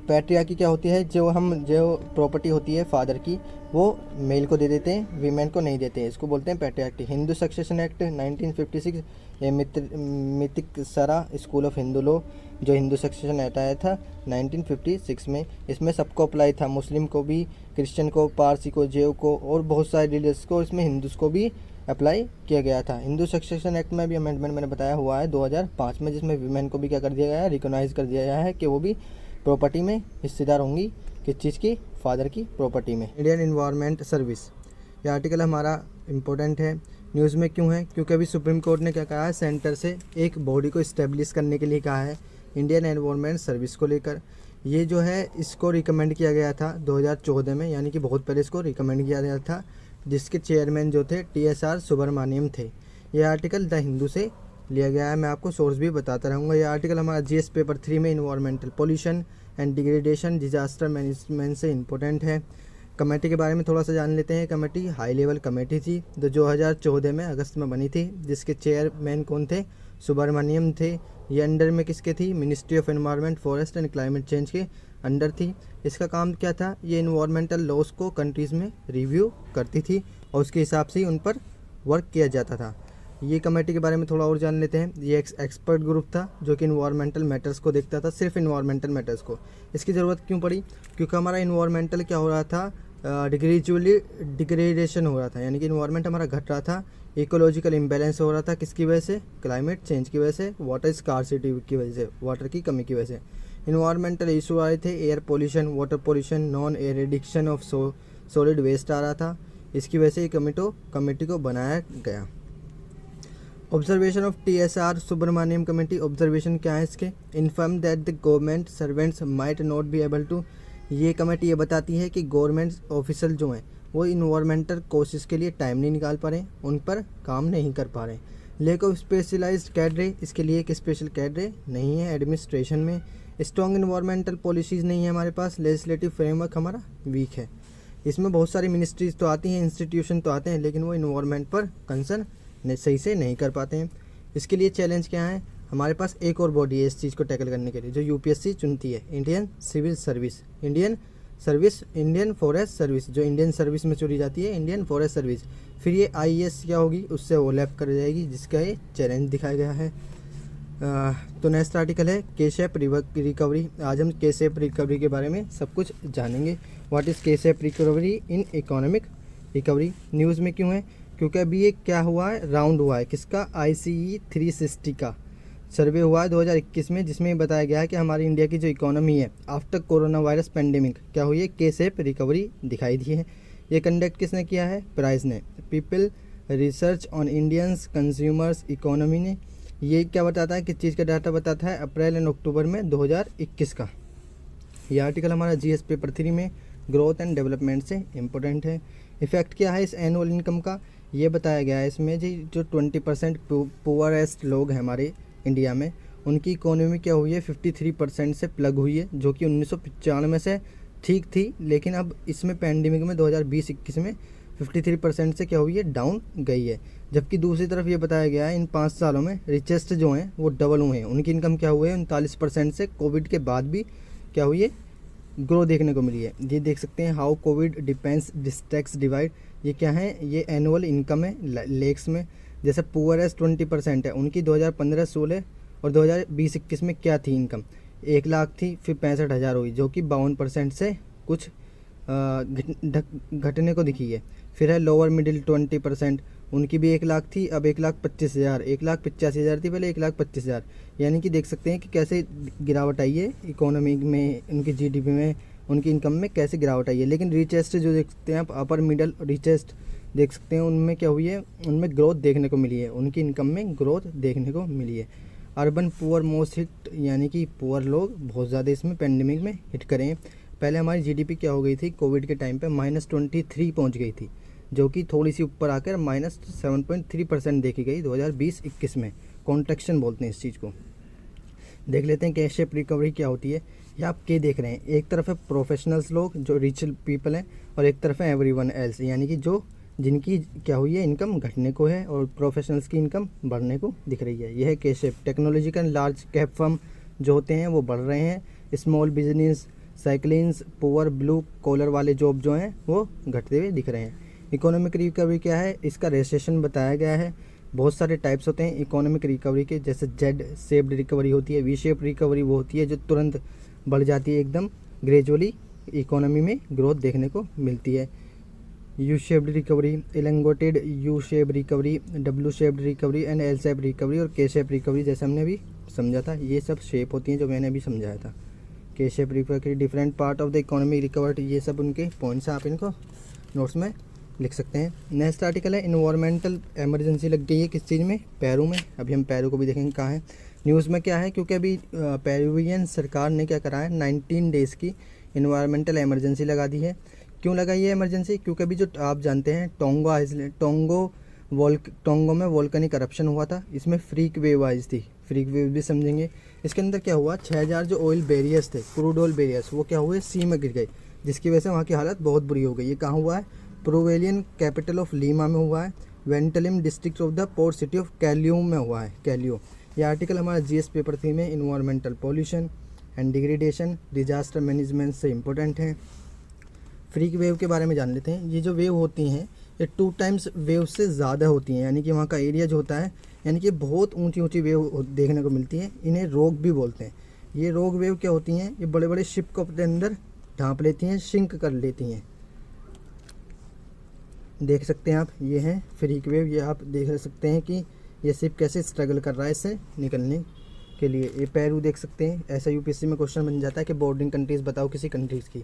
पैट्रियार्की क्या होती है, जो प्रॉपर्टी होती है फादर की वो मेल को दे देते हैं, वीमेन को नहीं देते हैं, इसको बोलते हैं पैट्रियार्की। हिंदू सक्सेशन एक्ट 1956, ये मितिक सरा स्कूल ऑफ हिंदू लॉ जो हिंदू सक्सेशन एक्ट आया था 1956 में, इसमें सबको अप्लाई था, मुस्लिम को भी, क्रिश्चियन को, पारसी को, जैव को और बहुत सारे रिलीजियस को, इसमें हिंदूज को भी अप्लाई किया गया था। हिंदू सक्सेशन एक्ट में भी अमेंडमेंट मैंने बताया हुआ है 2005 में, जिसमें वीमेन को भी क्या कर दिया गया है, रिकॉग्नाइज कर दिया गया है कि वो भी प्रॉपर्टी में हिस्सेदार होंगी। किस चीज़ की, फादर की प्रॉपर्टी में। इंडियन इन्वायरमेंट सर्विस, ये आर्टिकल हमारा इम्पोर्टेंट है। न्यूज़ में क्यों है, क्योंकि अभी सुप्रीम कोर्ट ने क्या कहा है, सेंटर से एक बॉडी को इस्टेब्लिश करने के लिए कहा है इंडियन एनवायरमेंट सर्विस को लेकर। ये जो है इसको रिकमेंड किया गया था 2014 में, यानी कि बहुत पहले इसको रिकमेंड किया गया था, जिसके चेयरमैन जो थे TSR सुब्रमण्यम थे। ये आर्टिकल द हिंदू से लिया गया है, मैं आपको सोर्स भी बताता रहूँगा। ये आर्टिकल हमारा GS पेपर 3 में environmental pollution and degradation disaster management से इम्पोर्टेंट है। कमेटी के बारे में थोड़ा सा जान लेते हैं। कमेटी हाई लेवल कमेटी थी जो 2014 में अगस्त में बनी थी, जिसके चेयरमैन कौन थे, सुब्रमण्यम थे। ये अंडर में किसके थी, ministry of environment forest and climate change के अंडर थी। इसका काम क्या था, ये इन्वायरमेंटल लॉज को कंट्रीज़ में रिव्यू करती थी और उसके हिसाब से ही उन पर वर्क किया जाता था। ये कमेटी के बारे में थोड़ा और जान लेते हैं। ये एक एक्सपर्ट ग्रुप था जो कि इन्वायरमेंटल मैटर्स को देखता था, सिर्फ इन्वायरमेंटल मैटर्स को। इसकी ज़रूरत क्यों पड़ी, क्योंकि हमारा इन्वायरमेंटल क्या हो रहा था, ग्रेजुअली डिग्रेडेशन हो रहा था, यानी कि इन्वायरमेंट हमारा घट रहा था, इकोलॉजिकल इम्बैलेंस हो रहा था। किसकी वजह से, क्लाइमेट चेंज की वजह से, वाटर स्कार्सिटी की वजह से, वाटर की कमी की वजह से। इन्वायरमेंटल इशू आ रहे थे, air pollution, water pollution, non eradication of solid waste आ रहा था। इसकी वजह से ये कमेटी को बनाया गया। Observation of TSR Subramanian committee, observation क्या है इसके, inform that the government servants might not be able to, ये कमेटी ये बताती है कि गवर्नमेंट ऑफिसर जो हैं वो इन्वायरमेंटल कोशिश के लिए टाइम नहीं निकाल पा रहे, उन पर काम नहीं कर पा रहे। लैक ऑफ स्पेशलाइज्ड कैडरे, इसके लिए एक स्पेशल कैडरे नहीं है एडमिनिस्ट्रेशन में। स्ट्रॉन्ग इन्वायरमेंटल पॉलिसीज़ नहीं है हमारे पास, लेजिस्लेटिव फ्रेमवर्क हमारा वीक है। इसमें बहुत सारी मिनिस्ट्रीज तो आती हैं, इंस्टीट्यूशन तो आते हैं, लेकिन वो इन्वायरमेंट पर कंसर्न सही से नहीं कर पाते हैं। इसके लिए चैलेंज क्या है, हमारे पास एक और बॉडी है इस चीज़ को टैकल करने के लिए, जो UPSC चुनती है, Indian civil service, Indian forest service, जो इंडियन सर्विस में चुनी जाती है, इंडियन फॉरेस्ट सर्विस। फिर ये IAS क्या होगी, उससे ओवरलैप कर जाएगी, जिसका ये चैलेंज दिखाया गया है। तो नेक्स्ट आर्टिकल है K-शेप रिकवरी। आज हम K-शेप रिकवरी के बारे में सब कुछ जानेंगे। What is K shape recovery in economic recovery. News में क्यों है, क्योंकि अभी ये क्या हुआ है, राउंड हुआ है किसका, ICE 360 का सर्वे हुआ है 2021 में, जिसमें बताया गया है कि हमारी इंडिया की जो इकोनॉमी है आफ्टर कोरोना वायरस पेंडेमिक क्या हुई है, K-शेप रिकवरी दिखाई दी है। ये कंडक्ट किसने किया है, प्राइस ने, people research on Indians consumers economy ने। ये क्या बताता है, किस चीज़ का डाटा बताता है, अप्रैल एंड अक्टूबर में 2021 का। ये आर्टिकल हमारा GS पेपर 3 में ग्रोथ एंड डेवलपमेंट से इम्पोर्टेंट है। इफेक्ट क्या है इस एनुअल इनकम का, ये बताया गया है इसमें जी, जो 20% पुअरेस्ट लोग हैं हमारे इंडिया में, उनकी इकोनॉमी क्या हुई है, 53% से प्लग हुई है, जो कि 1995 से ठीक थी, लेकिन अब इसमें पैंडेमिक में 2020-21 में 53% से क्या हुई है, डाउन गई है। जबकि दूसरी तरफ ये बताया गया है इन 5 सालों में रिचेस्ट जो हैं वो डबल हुए हैं, उनकी इनकम क्या हुई है, 39% से कोविड के बाद भी क्या हुई है, ग्रो देखने को मिली है। ये देख सकते हैं, how Covid depends distracts divide, ये क्या है, ये एनुअल इनकम है लेक्स में। जैसे पुअरेस्ट 20% है, उनकी 2015-16 और 2020-21 में क्या थी इनकम, 1 लाख थी, फिर 65,000 हुई, जो कि 52% से कुछ घटने को दिखी है। फिर है लोअर मिडिल 20%, उनकी भी 1 लाख थी, अब 1,25,000, 1,85,000 थी पहले, 1,25,000। यानी कि देख सकते हैं कि कैसे गिरावट आई है इकोनॉमी में, उनकी GDP में, उनकी इनकम में कैसे गिरावट आई है। लेकिन रिचेस्ट जो देख सकते हैं आप, अपर मिडल रिचेस्ट देख सकते हैं, उनमें क्या हुई है, उनमें ग्रोथ देखने को मिली है, उनकी इनकम में ग्रोथ देखने को मिली है। अर्बन पुअर मोस्ट हिट, यानी कि पुअर लोग बहुत ज़्यादा इसमें पेंडेमिक में हिट करें। पहले हमारी जीडीपी क्या हो गई थी कोविड के टाइम पे -23 पहुंच गई थी, जो कि थोड़ी सी ऊपर आकर -7.3% देखी गई 2020-21 में। कॉन्ट्रैक्शन बोलते हैं इस चीज़ को। देख लेते हैं कैश शेप रिकवरी क्या होती है। ये आप क्या देख रहे हैं, एक तरफ है प्रोफेशनल्स लोग जो रिच पीपल हैं, और एक तरफ है एवरीवन एल्स, यानी कि जो जिनकी क्या हुई है इनकम घटने को है और प्रोफेशनल्स की इनकम बढ़ने को दिख रही है। यह है K shape. Technological large cap firm जो होते हैं वो बढ़ रहे हैं, स्मॉल बिजनेस साइकिलिंग्स पुअर ब्लू कॉलर वाले जॉब जो हैं वो घटते हुए दिख रहे हैं। इकोनॉमिक रिकवरी क्या है, इसका रेसेशन बताया गया है। बहुत सारे टाइप्स होते हैं इकोनॉमिक रिकवरी के, जैसे जेड शेप्ड रिकवरी होती है, वी शेप रिकवरी वो होती है जो तुरंत बढ़ जाती है, एकदम ग्रेजुअली इकोनॉमी में ग्रोथ देखने को मिलती है। U shaped recovery, elongated U shape recovery, W shaped recovery and L shape recovery और के शेप रिकवरी, जैसे हमने अभी समझा था। ये सब शेप होती हैं जो मैंने अभी समझाया था। के shape recovery, different part of the economy recovered, ये सब उनके पॉइंट्स हैं, आप इनको नोट्स में लिख सकते हैं। नेक्स्ट आर्टिकल है इन्वायरमेंटल इमरजेंसी लग गई है किस चीज़ में, पेरू में। अभी हम पेरू को भी देखेंगे कहाँ है। न्यूज़ में क्या है, क्योंकि अभी पेरुवियन सरकार ने क्या करा है 19 डेज़ की इन्वायरमेंटल इमरजेंसी लगा दी है। क्यों लगाई है इमरजेंसी, क्योंकि अभी जो आप जानते हैं टोंगो में वोल्केनिक करप्शन हुआ था, इसमें फ्रीक वेव आई थी। फ्रीक वेव भी समझेंगे। इसके अंदर क्या हुआ, 6000 जो ऑयल बैरियर्स थे, क्रूड ऑयल बैरियर्स, वो क्या हुए सी में गिर गए, जिसकी वजह से वहाँ की हालत बहुत बुरी हो गई। ये कहाँ हुआ है, प्रोवेलियन कैपिटल ऑफ लीमा में हुआ है, Ventanilla district of the port city of Callao में हुआ है, कैलियो। ये आर्टिकल हमारा जीएस पेपर 3 में environmental pollution and degradation disaster management से इम्पोर्टेंट है। फ्रीक वेव के बारे में जान लेते हैं। ये जो वेव होती हैं ये 2 टाइम्स वेव से ज़्यादा होती हैं, यानी कि वहाँ का एरिया जो होता है, यानी कि बहुत ऊंची ऊंची वेव देखने को मिलती है। इन्हें रोग भी बोलते हैं। ये रोग वेव क्या होती हैं, ये बड़े बड़े शिप को अपने अंदर ढांप लेती हैं, सिंक कर लेती हैं। देख सकते हैं आप, ये है फ्रीक वेव। ये आप देख सकते हैं कि ये शिप कैसे स्ट्रगल कर रहा है इससे निकलने के लिए। ये पेरू देख सकते हैं, ऐसा यूपीएससी में क्वेश्चन बन जाता है कि बॉर्डरिंग कंट्रीज़ बताओ किसी कंट्रीज़ की।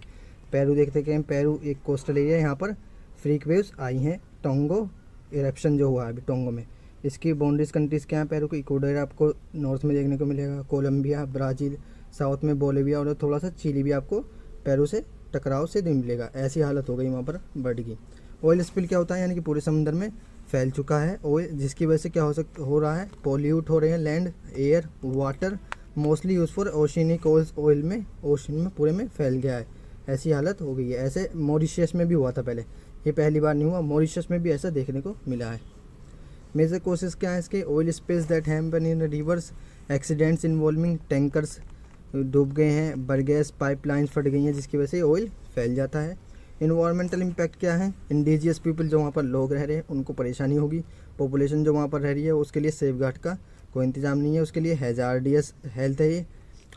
पेरू देखते हैं, पेरू एक कोस्टल एरिया है, यहाँ पर फ्रीक वेव्स आई हैं। टोंगो इरप्शन जो हुआ है अभी टोंगो में, इसकी बाउंड्रीज कंट्रीज़ क्या हैं पेरू की, इक्वाडोर आपको नॉर्थ में देखने को मिलेगा, कोलंबिया, ब्राज़ील, साउथ में बोलिविया और थोड़ा सा चिली भी आपको पेरू से टकराव से मिलेगा। ऐसी हालत हो गई वहाँ पर बर्ड की। ऑयल स्पिल क्या होता है, यानी कि पूरे समुद्र में फैल चुका है ऑयल, जिसकी वजह से क्या हो रहा है, पॉल्यूट हो रहे हैं land, air, water, mostly use for oceanic oil में, ओशन में पूरे में फैल गया है। ऐसी हालत हो गई है। ऐसे मॉरिशस में भी हुआ था पहले, ये पहली बार नहीं हुआ, मॉरिशस में भी ऐसा देखने को मिला है। मेजर कोसेस क्या है इसके, oil space that happen in reverse, accidents involving tankers डूब गए हैं, बरगैस पाइपलाइंस फट गई हैं जिसकी वजह से ऑयल फैल जाता है। इन्वायरमेंटल इम्पैक्ट क्या है, इंडिजियस पीपल जो वहाँ पर लोग रह रहे हैं उनको परेशानी होगी, पॉपुलेशन जो वहाँ पर रह रही है उसके लिए सेफ गार्ड का कोई इंतजाम नहीं है, उसके लिए हैजार्डियस हेल्थ है ये।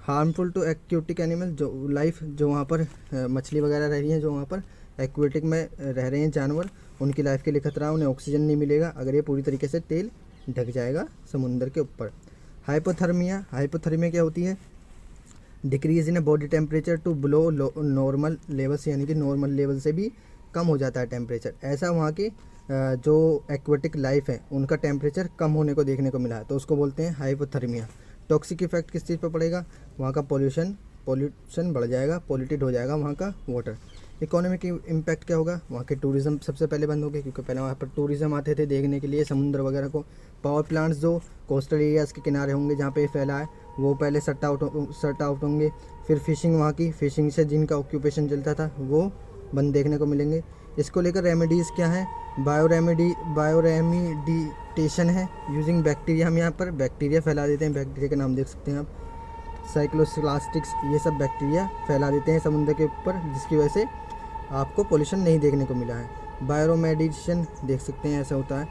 हार्मफुल टू एक्वेटिक एनिमल, जो लाइफ जो वहाँ पर मछली वगैरह रह रही हैं, जो वहाँ पर एक्वेटिक में रह रहे हैं जानवर, उनकी लाइफ के लिए खतरा, उन्हें ऑक्सीजन नहीं मिलेगा अगर ये पूरी तरीके से तेल ढक जाएगा समुद्र के ऊपर। हाइपोथर्मिया, हाइपोथर्मिया क्या होती है, decrease in body temperature to below normal levels, यानी कि नॉर्मल लेवल से भी कम हो जाता है टेम्परेचर। ऐसा वहाँ की जो एक्वेटिक लाइफ है उनका टेम्परेचर कम होने को देखने को मिला है, तो उसको बोलते हैं हाइपोथर्मिया। टॉक्सिक इफेक्ट किस चीज़ पर पड़ेगा, वहाँ का पोल्यूशन बढ़ जाएगा, पॉल्यूटेड हो जाएगा वहाँ का वाटर। इकोनॉमिक इम्पैक्ट क्या होगा, वहाँ के टूरिज़्म सबसे पहले बंद हो गए, क्योंकि पहले वहाँ पर टूरिज़्म आते थे देखने के लिए समुद्र वगैरह को। पावर प्लांट्स जो कोस्टल एरियाज़ के किनारे होंगे जहाँ पे फैला है वो पहले शट आउट होंगे। फिर फिशिंग, वहाँ की फिशिंग से जिनका ऑक्यूपेशन चलता था वो बंद देखने को मिलेंगे। इसको लेकर रेमेडीज़ क्या है, बायोरेमिडिटेशन है, यूजिंग बैक्टीरिया, हम यहाँ पर बैक्टीरिया फैला देते हैं, बैक्टीरिया का नाम देख सकते हैं आप, साइक्लोप्लास्टिक्स, ये सब बैक्टीरिया फैला देते हैं समुद्र के ऊपर, जिसकी वजह से आपको पोल्यूशन नहीं देखने को मिला है। बायोमेडिशन देख सकते हैं, ऐसा होता है।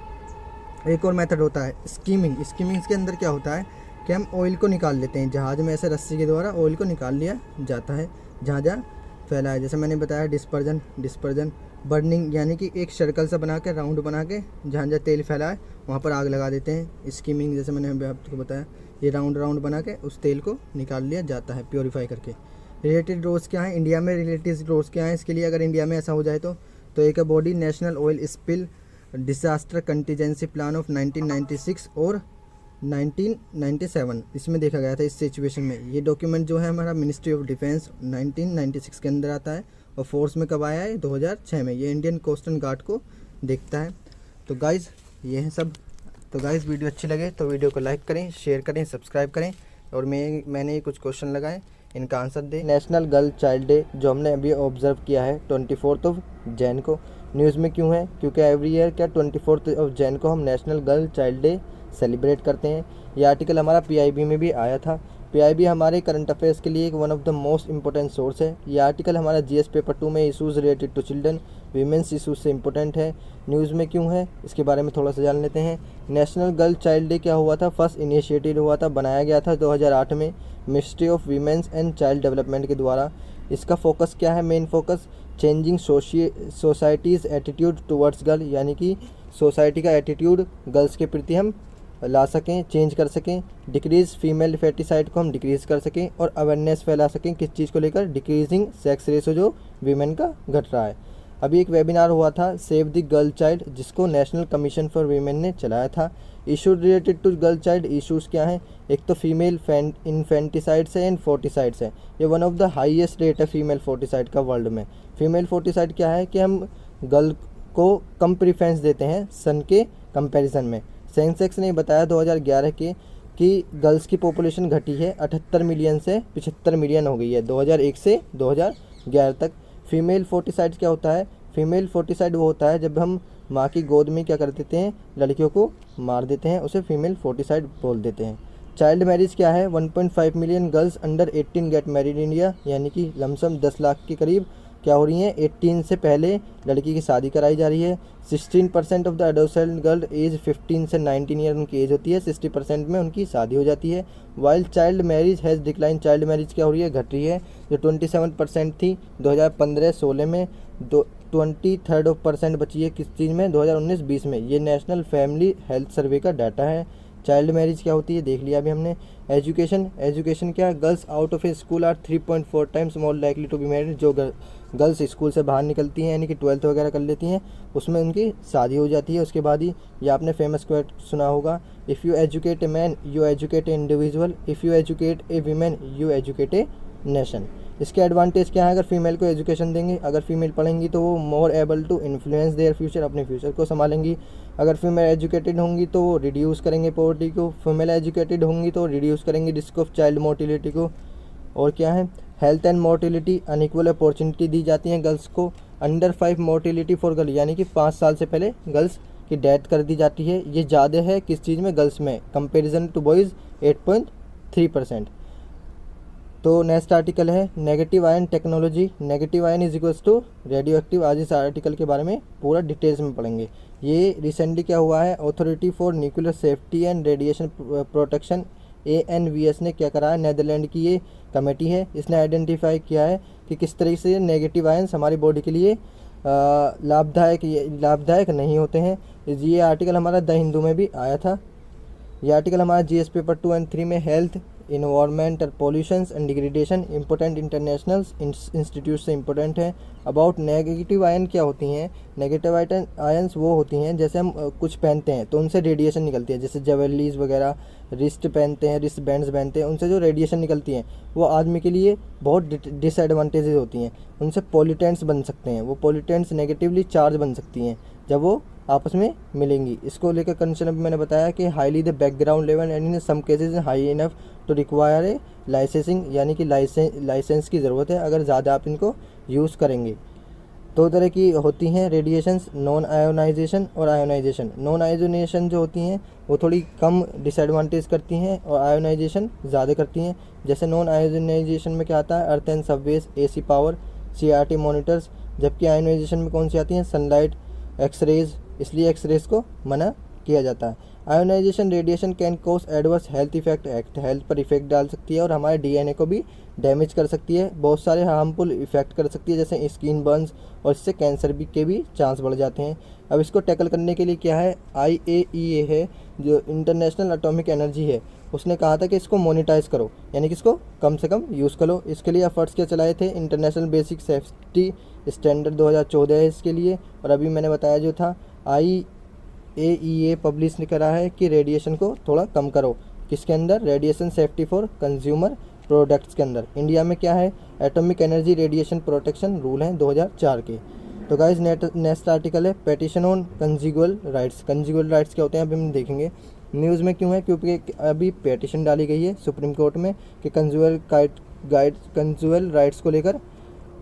एक और मेथड होता है स्कीमिंग। स्कीमिंग के अंदर क्या होता है कि हम ऑयल को निकाल लेते हैं, जहाज़ में ऐसे रस्सी के द्वारा ऑयल को निकाल लिया जाता है जहाँ जहाँ फैला है। जैसे मैंने बताया डिस्पर्जन, बर्निंग, यानी कि एक सर्कल सा बना के, राउंड बना के, जहाँ जहाँ तेल फैला है वहाँ पर आग लगा देते हैं। स्कीमिंग जैसे मैंने आपको बताया, ये राउंड बना के उस तेल को निकाल लिया जाता है प्योरीफाई करके। रिलेटेड रोल्स क्या है, इंडिया में रिलेटेड रोल्स क्या है इसके लिए, अगर इंडिया में ऐसा हो जाए तो एक body national oil spill disaster contingency plan of 1996 और 1997 इसमें देखा गया था इस सिचुएशन में। ये डॉक्यूमेंट जो है हमारा मिनिस्ट्री ऑफ डिफेंस 1996 के अंदर आता है और फोर्स में कब आया है 2006 में। ये इंडियन कोस्टल गार्ड को देखता है। तो गाइज़ ये है सब। तो गाइज़ वीडियो अच्छी लगे तो वीडियो को लाइक करें, शेयर करें, सब्सक्राइब करें और मैंने कुछ क्वेश्चन लगाए, इनका आंसर दें। नेशनल गर्ल चाइल्ड डे जो हमने अभी ऑब्जर्व किया है 24 जैन को, न्यूज़ में क्यों है? क्योंकि एवरी ईयर क्या 24 जैन को हम national girl child day celebrate करते हैं। ये आर्टिकल हमारा PIB में भी आया था। PIB हमारे करंट अफेयर्स के लिए एक one of the most important source है। ये आर्टिकल हमारा GS पेपर 2 में issues related to children women's issues से इंपॉर्टेंट है। न्यूज़ में क्यों है इसके बारे में थोड़ा सा जान लेते हैं। नेशनल गर्ल चाइल्ड डे क्या हुआ था? फर्स्ट इनिशिएटिव हुआ था, बनाया गया था 2008 में ministry of women's and child development के द्वारा। इसका फोकस क्या है? Main focus changing societies attitude towards girl, यानी कि सोसाइटी का एटीट्यूड गर्ल्स के प्रति हम ला सकें, चेंज कर सकें। डिक्रीज़ फीमेल फेटिसाइड को हम डिक्रीज़ कर सकें और अवेयरनेस फैला सकें किस चीज़ को लेकर? डिक्रीजिंग सेक्स रेशो जो वीमेन का घट रहा है। अभी एक वेबिनार हुआ था सेव द गर्ल चाइल्ड, जिसको नेशनल कमीशन फॉर वीमेन ने चलाया था। Issue related to girl child issues क्या हैं? एक तो फीमेल इन्फेंटिसाइड्स है एंड फोर्टिसाइड्स है। ये one of the highest rate है फीमेल फोर्टिसाइड का वर्ल्ड में। फीमेल फोर्टिसाइड क्या है कि हम गर्ल को कम प्रीफरेंस देते हैं सन के कंपैरिजन में। सेंसेक्स ने बताया 2011 के कि गर्ल्स की पॉपुलेशन घटी है 78 मिलियन से 75 मिलियन हो गई है 2001 से 2011 तक। फीमेल फोर्टिसाइड क्या होता है? फीमेल फोर्टिसाइड वो होता है जब हम माँ की गोद में क्या कर देते हैं, लड़कियों को मार देते हैं, उसे फीमेल फोर्टिसाइड बोल देते हैं। चाइल्ड मैरिज क्या है? 1.5 million girls under 18 get married India, यानी कि लमसम 10 लाख के करीब क्या हो रही हैं, 18 से पहले लड़की की शादी कराई जा रही है। 16% of the adolescent girl age 15 से 19 ईयर उनकी एज होती है, 60% में उनकी शादी हो जाती है। While child marriage has decline, child marriage क्या हो रही है? घट रही है। जो 27% थी 2015-16 में, 23% बची है किस चीज़ में? 2019-20 में। ये नेशनल फैमिली हेल्थ सर्वे का डाटा है। चाइल्ड मैरिज क्या होती है देख लिया अभी हमने। एजुकेशन क्या? Girls out of a school are 3.4 times more likely to be married. जो गर्ल्स स्कूल से बाहर निकलती हैं यानी कि 12th वगैरह कर लेती हैं, उसमें उनकी शादी हो जाती है उसके बाद ही। ये आपने फेमस क्वेट सुना होगा, if you educate a man you educate A individual, if you educate A women you educate a nation. इसके एडवांटेज क्या है? अगर फीमेल को एजुकेशन देंगे, अगर फीमेल पढ़ेंगी तो वो more able to influence their future, अपने फ्यूचर को संभालेंगी। अगर फीमेल एजुकेटेड होंगी तो वो रिड्यूस करेंगे पॉवर्टी को। फीमेल एजुकेटेड होंगी तो रिड्यूस करेंगे रिस्क ऑफ चाइल्ड मोर्टिलिटी को। और क्या है? Health and mortality unequal opportunity दी जाती हैं गर्ल्स को। अंडर 5 मोर्टिलिटी फॉर गर्ल, यानी कि 5 साल से पहले गर्ल्स की डेथ कर दी जाती है। ये ज़्यादा है किस चीज़ में? गर्ल्स में, कंपेरिजन टू बॉयज़ 8.3%। तो नेक्स्ट आर्टिकल है negative ion technology. Negative ion is equals to radioactive. आज इस आर्टिकल के बारे में पूरा डिटेल्स में पढ़ेंगे। ये रिसेंटली क्या हुआ है? Authority for nuclear safety and radiation protection ANVS ने क्या करा है? नेदरलैंड की ये कमेटी है, इसने आइडेंटिफाई किया है कि किस तरीके से नेगेटिव आयन्स हमारी बॉडी के लिए लाभदायक नहीं होते हैं। ये आर्टिकल हमारा द हिंदू में भी आया था। ये आर्टिकल हमारा GS पेपर 2 और 3 में health, environmental pollutions and degradation important international institute से इंपॉर्टेंट है। अबाउट नेगेटिव आयन क्या होती हैं? नेगेटिव आयन्स वो होती हैं जैसे हम कुछ पहनते हैं तो उनसे रेडिएशन निकलती है, जैसे ज्वेलरीज वगैरह, रिस्ट पहनते हैं, रिस्ट बैंड्स पहनते हैं, उनसे जो रेडिएशन निकलती हैं वो आदमी के लिए बहुत डिसएडवांटेजेस होती हैं। उनसे पॉल्यूटेंट्स बन सकते हैं, वो पॉल्यूटेंट्स नेगेटिवली चार्ज बन सकती हैं जब वो आपस में मिलेंगी। इसको लेकर कंडीशन अभी मैंने बताया कि highly the background level and in some cases high enough to require a licensing, यानी कि लाइसेंस की ज़रूरत है अगर ज़्यादा आप इनको यूज़ करेंगे। दो तरह की होती हैं रेडिएशंस, नॉन आयोनाइजेशन और आयोनाइजेशन। नॉन आयोनाइजेशन जो होती हैं वो थोड़ी कम डिसएडवांटेज करती हैं और आयोनाइजेशन ज़्यादा करती हैं। जैसे नॉन आयोनाइजेशन में क्या आता है? Earth and subways, AC power, CRT monitors. जबकि आयोनाइजेशन में कौन सी आती हैं? सनलाइट, एक्सरेज, इसलिए एक्सरेज को मना किया जाता है। Ionization radiation can cause adverse health effect, health पर इफेक्ट डाल सकती है और हमारे DNA को भी डैमेज कर सकती है, बहुत सारे हार्मफुल इफेक्ट कर सकती है जैसे स्किन बर्न्स, और इससे कैंसर के भी चांस बढ़ जाते हैं। अब इसको टैकल करने के लिए क्या है? IAEA है जो इंटरनेशनल एटॉमिक एनर्जी है, उसने कहा था कि इसको मोनेटाइज करो, यानी कि इसको कम से कम यूज़ करो। इसके लिए एफर्ट्स क्या चलाए थे? इंटरनेशनल बेसिक सेफ्टी स्टैंडर्ड 2014 है इसके लिए। और अभी मैंने बताया जो था AEA पब्लिश करा है कि रेडिएशन को थोड़ा कम करो। किसके अंदर? Radiation safety for consumer products के अंदर। इंडिया में क्या है? Atomic energy radiation protection rule है 2004 के। तो गाइस नेक्स्ट आर्टिकल है पेटिशन ऑन कंज्यूगल राइट्स। कंज्यूगल राइट्स क्या होते हैं अभी हम देखेंगे। न्यूज़ में क्यों है? क्योंकि अभी पेटिशन डाली गई है सुप्रीम कोर्ट में कि कंज्यूगल राइट्स को लेकर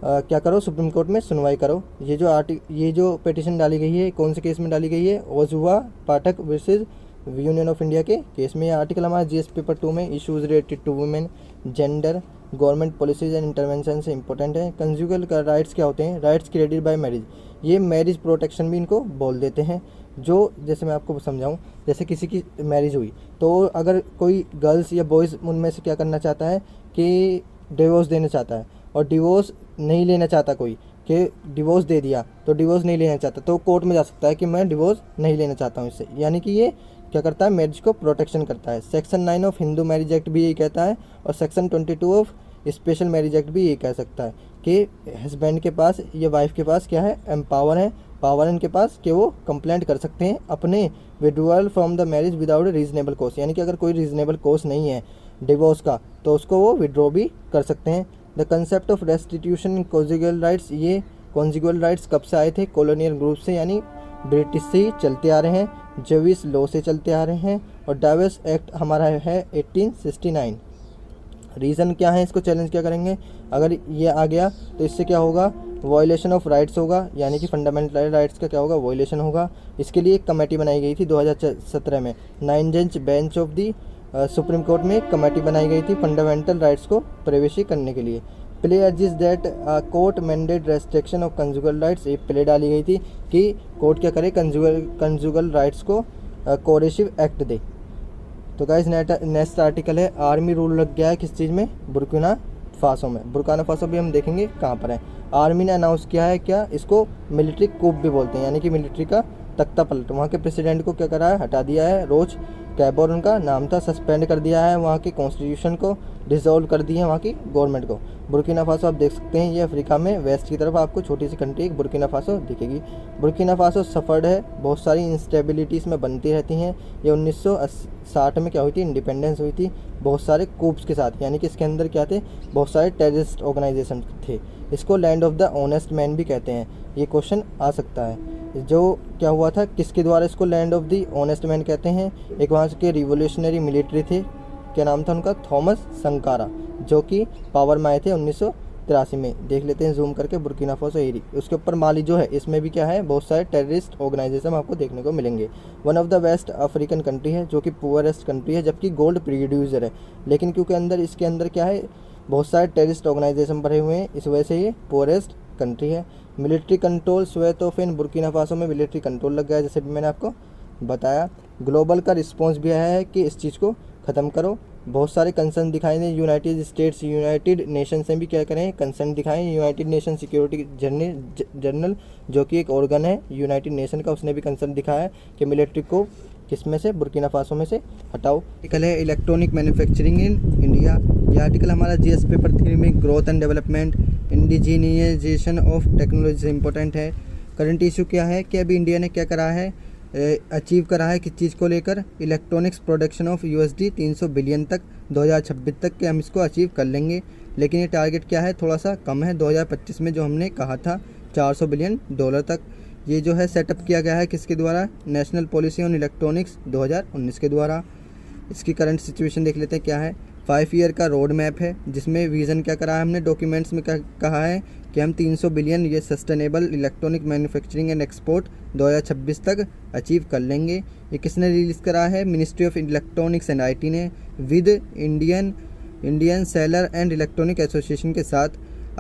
क्या करो, सुप्रीम कोर्ट में सुनवाई करो। ये जो पेटिशन डाली गई है कौन से केस में डाली गई है? ओजुआ Pathak versus union of India के केस में। ये आर्टिकल हमारा GS पेपर 2 में issues related to women, gender, government policies and intervention से इंपॉर्टेंट है। कंज्यूगल का राइट्स क्या होते हैं? Rights created by marriage. ये मैरिज प्रोटेक्शन भी इनको बोल देते हैं। जो जैसे मैं आपको समझाऊं, जैसे किसी की मैरिज हुई तो अगर कोई गर्ल्स या बॉयज़ उनमें से क्या करना चाहता है कि डिवोर्स देना चाहता है और डिवोर्स नहीं लेना चाहता कोई, कि डिवोर्स दे दिया तो डिवोर्स नहीं लेना चाहता, तो कोर्ट में जा सकता है कि मैं डिवोर्स नहीं लेना चाहता हूँ इससे। यानी कि ये क्या करता है? मैरिज को प्रोटेक्शन करता है। Section 9 of Hindu marriage act भी यही कहता है और section 22 of special marriage act भी यही कह सकता है कि हस्बैंड के पास या वाइफ के पास क्या है? पावर इनके पास कि वो कंप्लेंट कर सकते हैं अपने withdrawal from the marriage without reasonable cause. यानी कि अगर कोई रीजनेबल कॉज नहीं है डिवोर्स का तो उसको वो विड्रॉ भी कर सकते हैं। The concept of restitution in conjugal rights, ये कॉन्जुगल राइट्स कब से आए थे? कॉलोनियल ग्रुप से, यानी ब्रिटिश से ही चलते आ रहे हैं, जविस लॉ से चलते आ रहे हैं और डाइवोर्स एक्ट हमारा है 1869। रीज़न क्या है? इसको चैलेंज क्या करेंगे? अगर ये आ गया तो इससे क्या होगा? वायलेशन ऑफ राइट्स होगा, यानी कि फंडामेंटल राइट्स का क्या होगा? वायलेशन होगा। इसके लिए एक कमेटी बनाई गई थी 2017 में। 9 जज bench of the supreme court में एक कमेटी बनाई गई थी फंडामेंटल राइट्स को प्रिवेशी करने के लिए। Play urges that court mandate restriction of conjugal rights, एक प्ले डाली गई थी कि कोर्ट क्या करे? कंजुगल राइट्स को कोरेसिव एक्ट दे। तो गाइस नेक्स्ट आर्टिकल है आर्मी रूल लग गया है किस चीज़ में? बुर्किना फासो में। बुर्किना फासो भी हम देखेंगे कहाँ पर है। आर्मी ने अनाउंस किया है क्या? इसको मिलिट्री कूप भी बोलते हैं, यानी कि मिलिट्री का तख्ता पलट। वहाँ के प्रेसिडेंट को क्या करा है? हटा दिया है। रोज कैबोर उनका नाम था, सस्पेंड कर दिया है। वहाँ की कॉन्स्टिट्यूशन को डिसॉल्व कर दिया है, वहाँ की गवर्नमेंट को। बुर्किना फासो आप देख सकते हैं, ये अफ्रीका में वेस्ट की तरफ आपको छोटी सी कंट्री एक बुर्किना फासो दिखेगी। बुर्किना फासो सफर्ड है, बहुत सारी इंस्टेबिलिटीज़ में बनती रहती हैं। ये 1960 में क्या हुई थी? इंडिपेंडेंस हुई थी बहुत सारे कूप्स के साथ, यानी कि इसके अंदर क्या थे? बहुत सारे टेररिस्ट ऑर्गेनाइजेशन थे। इसको land of the honest man भी कहते हैं। ये क्वेश्चन आ सकता है। जो क्या हुआ था, किसके द्वारा इसको land of the honest man कहते हैं? एक वहाँ के रिवोल्यूशनरी मिलिट्री थे, क्या नाम था उनका? थॉमस संकारा, जो कि पावर में आए थे 1983 में। देख लेते हैं जूम करके बुर्किना फासो एरी। उसके ऊपर माली जो है, इसमें भी क्या है? बहुत सारे टेररिस्ट ऑर्गेनाइजेशन आपको देखने को मिलेंगे। One of the west African country है, जो कि पुअरेस्ट कंट्री है, जबकि गोल्ड प्रोड्यूसर है। लेकिन क्योंकि इसके अंदर क्या है? बहुत सारे टेररिस्ट ऑर्गेनाइजेशन भरे हुए हैं, इस वजह से ये पुअरेस्ट कंट्री है। मिलिट्री कंट्रोल स्वेतोफिन बुर्किना फासो में मिलिट्री कंट्रोल लग गया है, जैसे भी मैंने आपको बताया। ग्लोबल का रिस्पॉन्स भी आया है कि इस चीज़ को ख़त्म करो। बहुत सारे कंसर्न दिखाए हैं। यूनाइटेड स्टेट्स, यूनाइटेड नेशन से भी क्या करें? कंसर्न दिखाएं। यूनाइटेड नेशन सिक्योरिटी जनरल, जो कि एक ऑर्गन है यूनाइटेड नेशन का, उसने भी कंसर्न दिखाया है कि मिलिट्री को किसमें से? बुर्किना फासो में से हटाओ। आर्टिकल है इलेक्ट्रॉनिक मैन्युफैक्चरिंग इन इंडिया। ये आर्टिकल हमारा GS पेपर 3 में growth and development, indigenization of technology से इंपॉर्टेंट है। करंट इशू क्या है कि अभी इंडिया ने क्या करा है? अचीव करा है किस चीज़ को लेकर? Electronics production of USD 300 billion तक 2026 तक के हम इसको अचीव कर लेंगे। लेकिन ये टारगेट क्या है? थोड़ा सा कम है। 2025 में जो हमने कहा था $400 बिलियन तक। ये जो है सेटअप किया गया है किसके द्वारा? नेशनल पॉलिसी ऑन इलेक्ट्रॉनिक्स 2019 के द्वारा। इसकी करंट सिचुएशन देख लेते हैं क्या है। 5 ईयर का रोड मैप है, जिसमें विज़न क्या करा है हमने? डॉक्यूमेंट्स में क्या कहा है कि हम 300 बिलियन ये sustainable electronic manufacturing and export 2026 तक अचीव कर लेंगे। ये किसने रिलीज़ करा है? Ministry of electronics and IT ने with Indian seller and electronic association के साथ।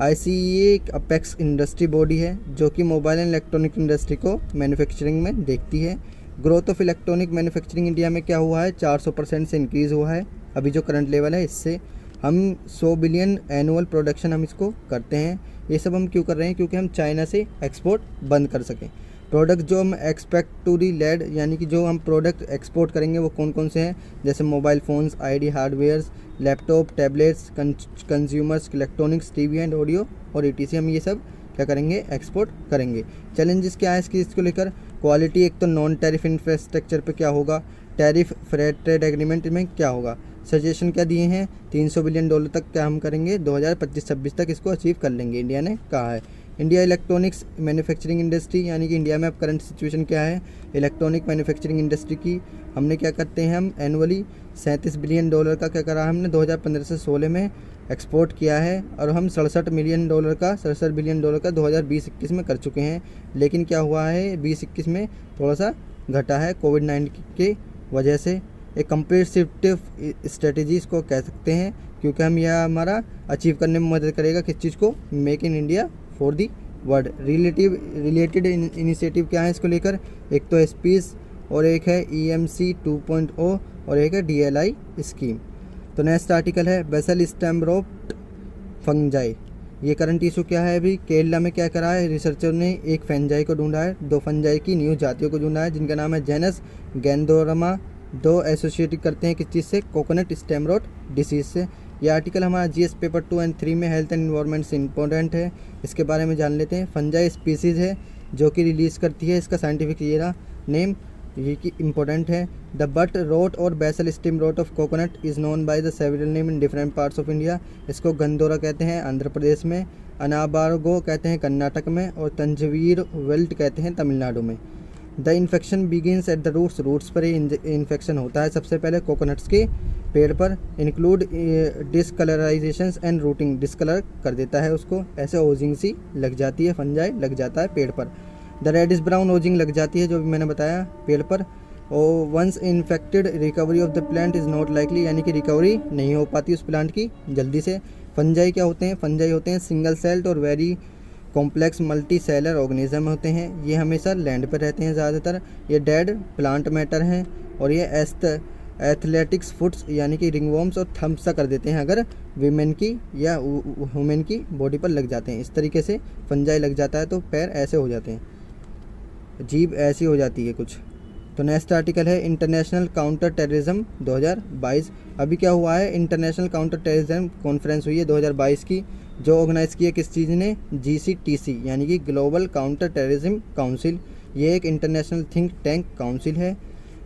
ICEA एक अपेक्स इंडस्ट्री बॉडी है, जो कि मोबाइल एंड इलेक्ट्रॉनिक इंडस्ट्री को मैन्युफैक्चरिंग में देखती है। Growth of electronic manufacturing India में क्या हुआ है? 400% से इंक्रीज़ हुआ है अभी जो करंट लेवल है। इससे हम 100 बिलियन एनुअल प्रोडक्शन हम इसको करते हैं। ये सब हम क्यों कर रहे हैं? क्योंकि हम चाइना से एक्सपोर्ट बंद कर सकें। प्रोडक्ट जो हम एक्सपेक्टोरी लेड, यानी कि जो हम प्रोडक्ट एक्सपोर्ट करेंगे वो कौन कौन से हैं? जैसे mobile phones, ID hardwares, laptop, tablets, consumers electronics, TV and audio और ETC, हम ये सब क्या करेंगे? एक्सपोर्ट करेंगे। चैलेंजेस क्या है इसको लेकर? क्वालिटी, एक तो नॉन टैरिफ इंफ्रास्ट्रक्चर पे क्या होगा, टैरिफ फ्रेट ट्रेड एग्रीमेंट में क्या होगा। सजेशन क्या दिए हैं, $300 बिलियन तक क्या हम करेंगे, 2025-26 तक इसको अचीव कर लेंगे, इंडिया ने कहा है। इंडिया इलेक्ट्रॉनिक्स मैन्युफैक्चरिंग इंडस्ट्री, यानी कि इंडिया में अब करंट सिचुएशन क्या है इलेक्ट्रॉनिक मैन्युफैक्चरिंग इंडस्ट्री की, हमने क्या करते हैं, हम एनुअली $37 बिलियन का क्या करा हमने 2015 से 16 में एक्सपोर्ट किया है, और हम $67 बिलियन का 2020-21 में कर चुके हैं। लेकिन क्या हुआ है 2021 में थोड़ा सा घटा है कोविड-19 की वजह से। एक कंपेटिटिव स्ट्रेटजी इसको कह सकते हैं, क्योंकि हम यह हमारा अचीव करने में मदद करेगा किस चीज़ को, make in India for the world. Related initiative क्या है इसको लेकर, एक तो स्पीस और एक है EMC 2.0 और एक है DLI स्कीम। तो नेक्स्ट आर्टिकल है बेसल स्टेम रोट फंजाई। ये करंट इशू क्या है, अभी केरला में क्या करा है, रिसर्चर ने एक फंजाई को ढूंढा है, 2 फंजाई की न्यू जातियों को ढूंढा है जिनका नाम है जेनस गैंडोरमा। 2 एसोसिएट करते हैं किस चीज़ से, कोकोनट स्टेम रोट डिसीज से। ये आर्टिकल हमारा GS पेपर 2 और 3 में हेल्थ एंड एनवायरनमेंट से इंपॉर्टेंट है, इसके बारे में जान लेते हैं। फंजाई स्पीसीज़ है जो कि रिलीज़ करती है, इसका साइंटिफिक ये रहा नेम, ये कि इम्पोर्टेंट है। द बट रोट और basal stem rot of coconut is known by the several name in different parts of India. इसको गंदोरा कहते हैं आंध्र प्रदेश में, अनाबारगो कहते हैं कर्नाटक में, और तंजवीर वेल्ट कहते हैं तमिलनाडु में। The infection begins at the roots पर इन्फेक्शन होता है सबसे पहले कोकोनट्स के पेड़ पर। Include discolourisation and rotting, discolour कर देता है उसको, ऐसे ओजिंग सी लग जाती है, फंजाई लग जाता है पेड़ पर। द रेडिश ब्राउन ओजिंग लग जाती है जो भी मैंने बताया पेड़ पर। और once infected recovery of the plant is not likely, यानी कि रिकवरी नहीं हो पाती उस प्लांट की जल्दी से। फंजाई क्या होते हैं, फंजाई होते हैं सिंगल सेल्ड और very complex multi cellular organism होते हैं। ये हमेशा लैंड पर रहते हैं ज़्यादातर, ये डेड प्लांट मैटर हैं, और ये एथलेटिक्स फुट्स यानी कि रिंगवॉर्म्स और थम्प्सा कर देते हैं अगर वीमेन की या वुमेन की बॉडी पर लग जाते हैं। इस तरीके से फंजाई लग जाता है तो पैर ऐसे हो जाते हैं, जीभ ऐसी हो जाती है कुछ। तो नेक्स्ट आर्टिकल है इंटरनेशनल काउंटर टेररिज्म 2022। अभी क्या हुआ है, इंटरनेशनल काउंटर टेररिज्म कॉन्फ्रेंस हुई है 2022 की, जो ऑर्गेनाइज़ की है किस चीज़ ने, GCTC यानी कि ग्लोबल काउंटर टेररिज्म काउंसिल। ये एक इंटरनेशनल थिंक टैंक काउंसिल है।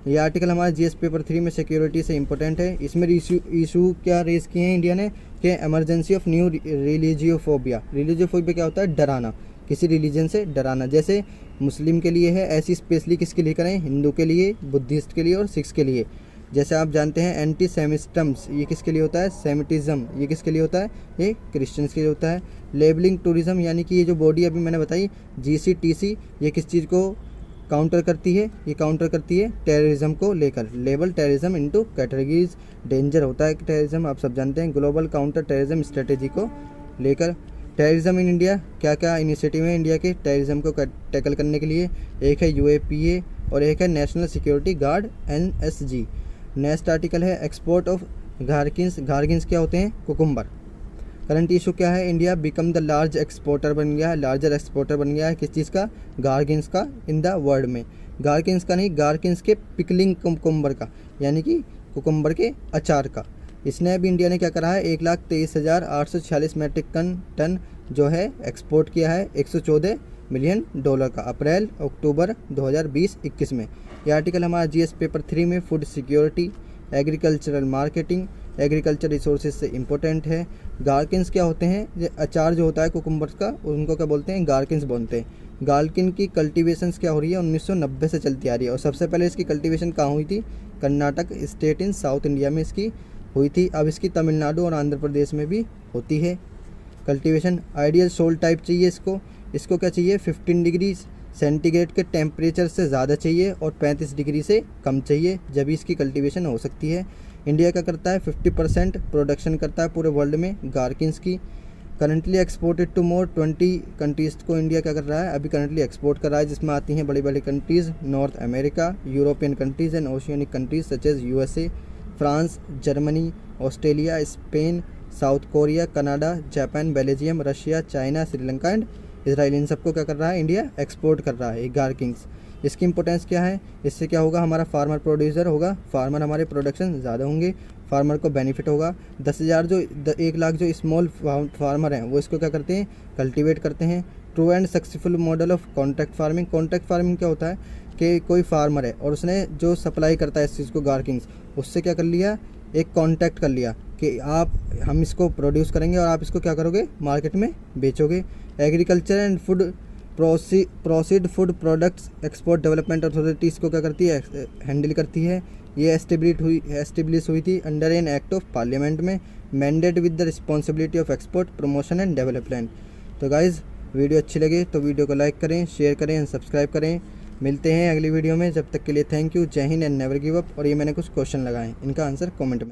ये आर्टिकल हमारा GS पेपर 3 में सिक्योरिटी से इंपॉर्टेंट है। इसमें इशू क्या रेज किए हैं इंडिया ने, कि एमरजेंसी ऑफ न्यू रिलीजियोफोबिया। रिलीजियोफोबिया क्या होता है, डराना, किसी रिलीजन से डराना। जैसे मुस्लिम के लिए है, ऐसी स्पेशली किसके लिए करें, हिंदू के लिए, बुद्धिस्ट के लिए और सिख्स के लिए। जैसे आप जानते हैं एंटी सेमिस्टम्स, ये किसके लिए होता है, सेमिटिज़म, ये किसके लिए होता है, ये क्रिश्चियंस के लिए होता है। लेबलिंग टूरिज़्म, यानी कि ये जो बॉडी अभी मैंने बताई GCTC, ये किस चीज़ को काउंटर करती है, ये काउंटर करती है टेररिज्म को लेकर। Label terrorism into categories, danger होता है टेररिज्म, आप सब जानते हैं। ग्लोबल काउंटर टेररिज्म स्ट्रेटेजी को लेकर। टेररिज्म इन इंडिया, क्या क्या इनिशिएटिव है इंडिया के टेररिज्म को टैकल करने के लिए, एक है UAPA और एक है national security guard NSG। Next article है एक्सपोर्ट ऑफ गार्गिन्स। गार्गिन्स क्या होते हैं, कुकुम्बर। करंट इशू क्या है, India become the larger exporter बन गया है किस चीज़ का, गार्गिन्स का इन द वर्ल्ड में। गार्गिन्स का नहीं, गार्गिन्स के पिकलिंग कुकुम्बर का, यानी कि कुकुम्बर के अचार का। इसने अभी इंडिया ने क्या करा है, 1,23,846 मेट्रिक टन जो है एक्सपोर्ट किया है $114 मिलियन का अप्रैल अक्टूबर 2020-21 में। यह आर्टिकल हमारा GS पेपर 3 में food security, agricultural marketing, agriculture resources से इम्पोर्टेंट है। गार्किन्स क्या होते हैं, ये अचार जो होता है कुकुम्बर्स का, उनको क्या बोलते हैं, गार्किन्स बोलते हैं। गार्किन की कल्टीवेशंस क्या हो रही है, 1990 से चलती आ रही है, और सबसे पहले इसकी कल्टीवेशन कहाँ हुई थी, Karnataka state in south India में इसकी हुई थी। अब इसकी तमिलनाडु और आंध्र प्रदेश में भी होती है कल्टीवेशन। आइडियल सोल टाइप चाहिए इसको क्या चाहिए, 15 डिग्री सेंटीग्रेड के टेम्परेचर से ज़्यादा चाहिए और 35 डिग्री से कम चाहिए, जब इसकी कल्टीवेशन हो सकती है। इंडिया क्या करता है, 50% प्रोडक्शन करता है पूरे वर्ल्ड में गार्किन्स की। Currently exported to more 20 countries को इंडिया क्या कर रहा है, अभी करंटली एक्सपोर्ट कर रहा है, जिसमें आती हैं बड़ी बड़ी countries, North America, European countries and oceanic countries such as USA, France, Germany, Australia, Spain, South Korea, Canada, Japan, Belgium, Russia, China, Sri Lanka and Israel. इन सबको क्या कर रहा है, इंडिया एक्सपोर्ट कर रहा है गार्किन्स। इसकी इंपॉर्टेंस क्या है, इससे क्या होगा, हमारा फार्मर प्रोड्यूसर होगा, फार्मर हमारे प्रोडक्शन ज़्यादा होंगे, फार्मर को बेनिफिट होगा। 10,000 जो 1 लाख जो स्मॉल फार्मर हैं वो इसको क्या करते हैं, कल्टीवेट करते हैं। True and successful model of contract farming. Contract farming क्या होता है कि कोई फार्मर है और उसने जो सप्लाई करता है इस चीज़ को गार्किंग्स, उससे क्या कर लिया, एक कॉन्टैक्ट कर लिया कि हम इसको प्रोड्यूस करेंगे और आप इसको क्या करोगे, मार्केट में बेचोगे। Agriculture and food processed food products export development authority इसको क्या करती है, हैंडल करती है। ये एस्टेब्लिश हुई थी under an act of parliament में, mandate with the responsibility of export promotion and development. तो गाइज़ वीडियो अच्छी लगे तो वीडियो को लाइक करें, शेयर करें एंड सब्सक्राइब करें। मिलते हैं अगली वीडियो में, जब तक के लिए थैंक यू, जय Hind and never give up. और ये मैंने कुछ क्वेश्चन लगाए, इनका आंसर कमेंट में।